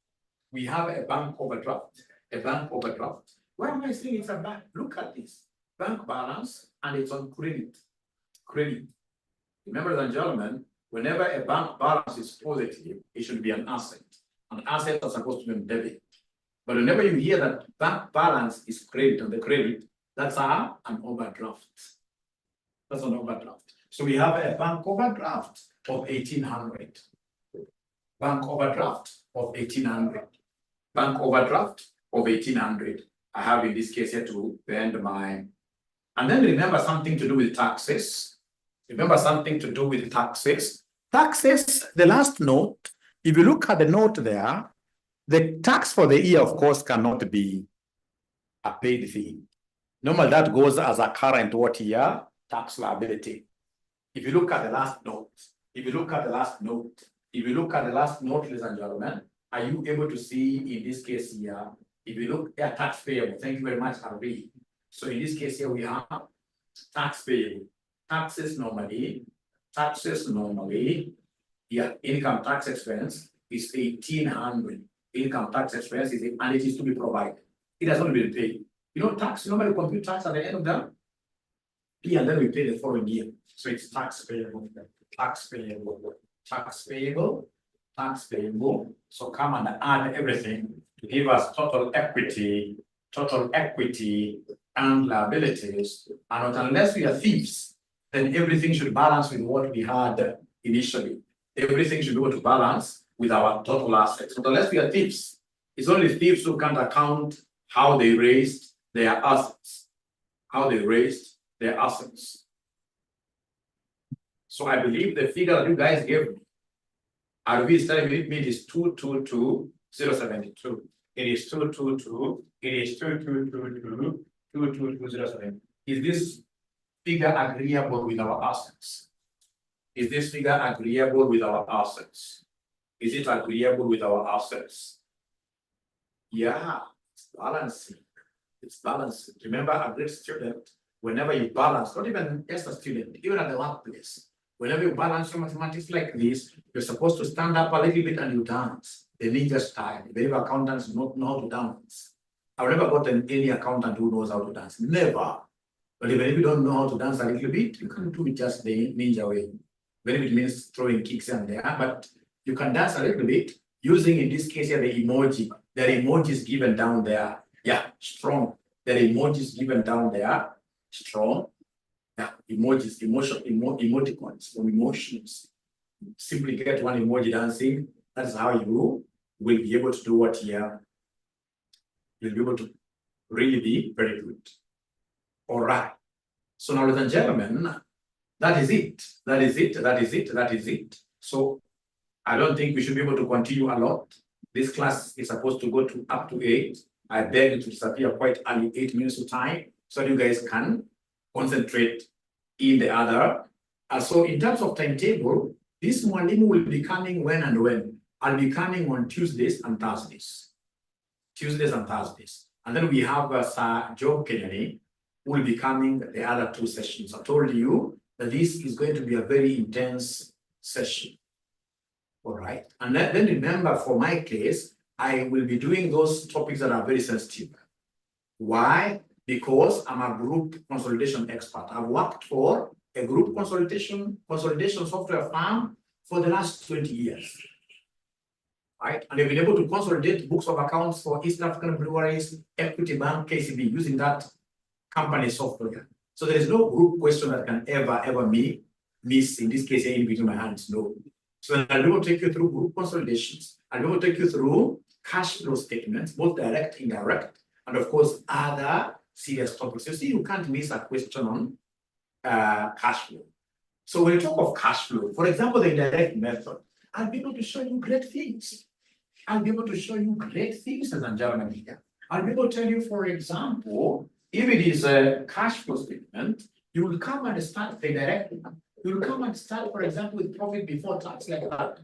We have a bank overdraft. A bank overdraft. Why am I saying it's a bank? Look at this. Bank balance, and it's on credit. Credit. Remember, ladies and gentlemen, whenever a bank balance is positive, it should be an asset. And assets are supposed to be on debit. But whenever you hear that bank balance is credit on the credit, that's an overdraft. That's an overdraft. So we have a bank overdraft of 1,800. Bank overdraft of 1,800. Bank overdraft of 1,800. I have in this case here to end my. And then remember something to do with taxes. Remember something to do with taxes. Taxes, the last note, if you look at the note there, the tax for the year, of course, cannot be a paid fee. Normally, that goes as a current what year tax liability. If you look at the last note, ladies and gentlemen, are you able to see in this case here? If you look at tax payable, thank you very much, Harvey. So in this case here, we have tax payable. Taxes normally, yeah, income tax expense is 1,800. Income tax expense is, and it is to be provided. It has not been paid. You know, tax, normally compute tax at the end of the year, and then we pay the following year. So it's tax payable, tax payable, tax payable, tax payable. So come and add everything to give us total equity and liabilities. And unless we are thieves, then everything should balance with what we had initially. Everything should be able to balance with our total assets. So unless we are thieves, it's only thieves who can't account how they raised their assets. So I believe the figure that you guys gave me, RV is telling me it is 222,072. It is 222. It is 222,072. Is this figure agreeable with our assets? Is this figure agreeable with our assets? Is it agreeable with our assets? Yeah, it's balancing. It's balancing. Remember, a great student, whenever you balance, not even just a student, even at the workplace, whenever you balance your mathematics like this, you're supposed to stand up a little bit and you dance. The ninja style. Many accountants do not know how to dance. I've never gotten any accountant who knows how to dance. Never. But even if you don't know how to dance a little bit, you can do it just the ninja way. Very it means throwing kicks in there, but you can dance a little bit using, in this case here, the emoji. There are emojis given down there. Yeah, strong. There are emojis given down there. Strong. Yeah, emojis, emoticons from emotions. Simply get one emoji dancing. That's how you will be able to do what here. You'll be able to really be very good. All right. So now, ladies and gentlemen, that is it. So I don't think we should be able to continue a lot. This class is supposed to go to up to 8. I beg you to disappear quite early, 8 minutes of time, so you guys can concentrate in the other. So in terms of timetable, this Mwalimu will be coming when and when. I'll be coming on Tuesdays and Thursdays. And then we have Sir Job Kenyani, who will be coming the other 2 sessions. I told you that this is going to be a very intense session. All right. And then remember, for my case, I will be doing those topics that are very sensitive. Why? Because I'm a group consolidation expert. I've worked for a group consolidation software firm for the last 20 years. Right? And they've been able to consolidate books of accounts for East African breweries, Equity Bank, KCB, using that company software. So there is no group question that can ever miss, in this case, in between my hands. No. So I'll be able to take you through group consolidations. I'll be able to take you through cash flow statements, both direct, indirect, and of course, other serious topics. You see, you can't miss a question on cash flow. So when you talk of cash flow, for example, the indirect method, I'll be able to show you great things. I'll be able to show you great things as a German here. I'll be able to tell you, for example, if it is a cash flow statement, you will come and start the direct. You will come and start, for example, with profit before tax like that.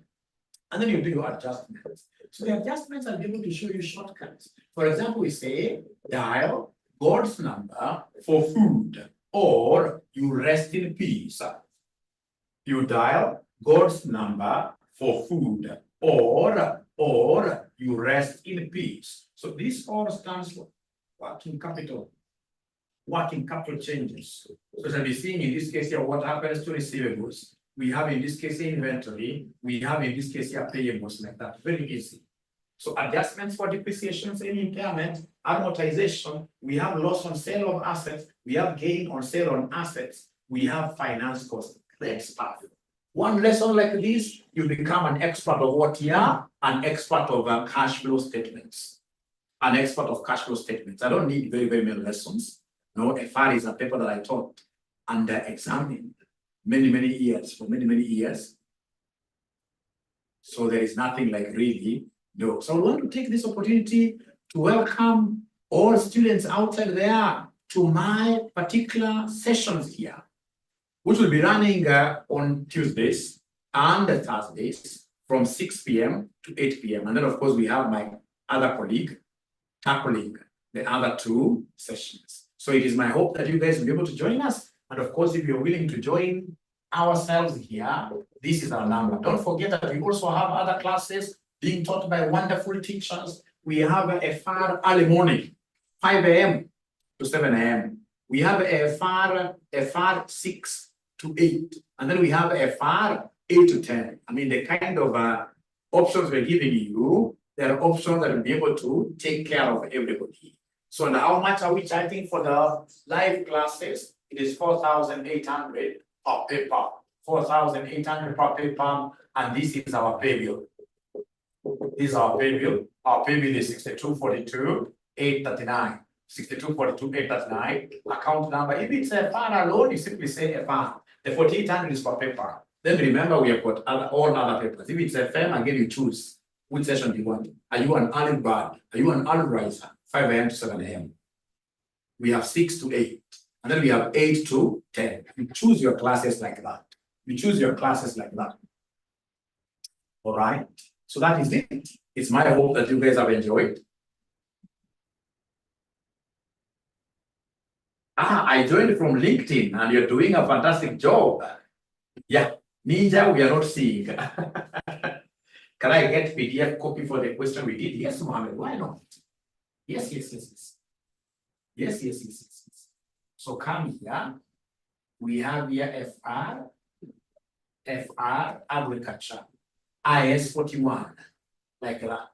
And then you do your adjustments. So the adjustments I'll be able to show you shortcuts. For example, we say dial God's number for food, or you rest in peace. You dial God's number for food, or you rest in peace. So this all stands for working capital changes. So as I'll be seeing in this case here, what happens to receivables? We have in this case inventory, we have in this case here payables like that. Very easy. So adjustments for depreciations and impairment, amortization, we have loss on sale of assets, we have gain on sale on assets, we have finance costs. Great stuff. One lesson like this, you become an expert of what here? An expert of cash flow statements. An expert of cash flow statements. I don't need very, very many lessons. No, 𝑹𝑪𝑴 is a paper that I taught and examined many years, for many years. So there is nothing like really, no. So I want to take this opportunity to welcome all students outside there to my particular sessions here, which will be running on Tuesdays and Thursdays from 6 p.m. to 8 p.m. And then, of course, we have my other colleague tackling the other two sessions. So it is my hope that you guys will be able to join us. And of course, if you're willing to join ourselves here, this is our number. Don't forget that we also have other classes being taught by wonderful teachers. We have a 𝒔𝒄 early morning, 5 a.m. to 7 a.m. We have a 𝒔𝒄 6 to 8. And then we have a 𝒔𝒄 8 to 10. I mean, the kind of options we're giving you, there are options that will be able to take care of everybody. So now how much are we charging for the live classes? It is 4,800 per paper. 4,800 per paper, and this is our pay bill. This is our pay bill. Our pay bill is 6242,839. 6242,839. Account number. If it's a 𝒔𝒄 alone, you simply say 𝒔𝒄. The 4,800 is per paper. Then remember we have got all other papers. If it's a FM, again you choose which session do you want. Are you an early bird? Are you an early riser? 5 a.m. to 7 a.m. We have 6 to 8. And then we have 8 to 10. You choose your classes like that. You choose your classes like that. All right. So that is it. It's my hope that you guys have enjoyed. I joined from LinkedIn and you're doing a fantastic job. Yeah. Ninja, we are not seeing. Can I get PDF copy for the question we did? Yes, Mohammed. Why not? Yes. Yes. So come here. We have here 𝒔𝒄 agriculture, IS 41, like that.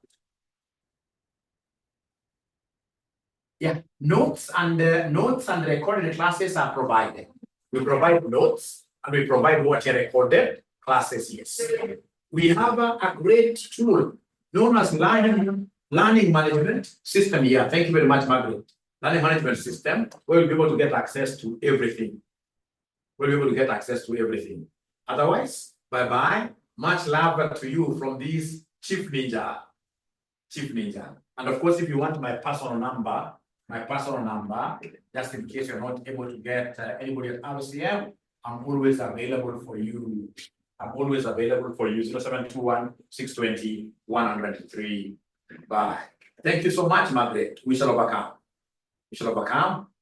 Yeah, notes and recorded classes are provided. We provide notes and we provide what you recorded classes. Yes, we have a great tool known as learning management system here. Thank you very much, Margaret. Learning management system. We'll be able to get access to everything. We'll be able to get access to everything. Otherwise, bye-bye. Much love to you from this Chief Ninja. And of course, if you want my personal number, just in case you're not able to get anybody at RCM, I'm always available for you. 0721 620 103. Bye. Thank you so much, Margaret. We shall overcome.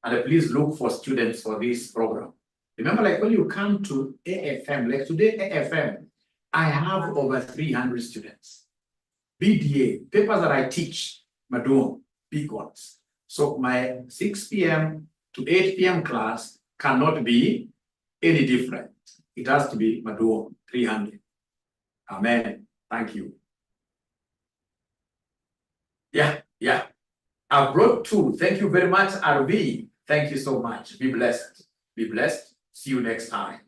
And please look for students for this program. Remember, like when you come to AFM, like today AFM, I have over 300 students. BDA, papers that I teach, Madum, big ones. So my 6 p.m. to 8 p.m. class cannot be any different. It has to be Madum, 300. Amen. Thank you. Yeah. I've brought 2. Thank you very much, RV. Thank you so much. Be blessed. See you next time.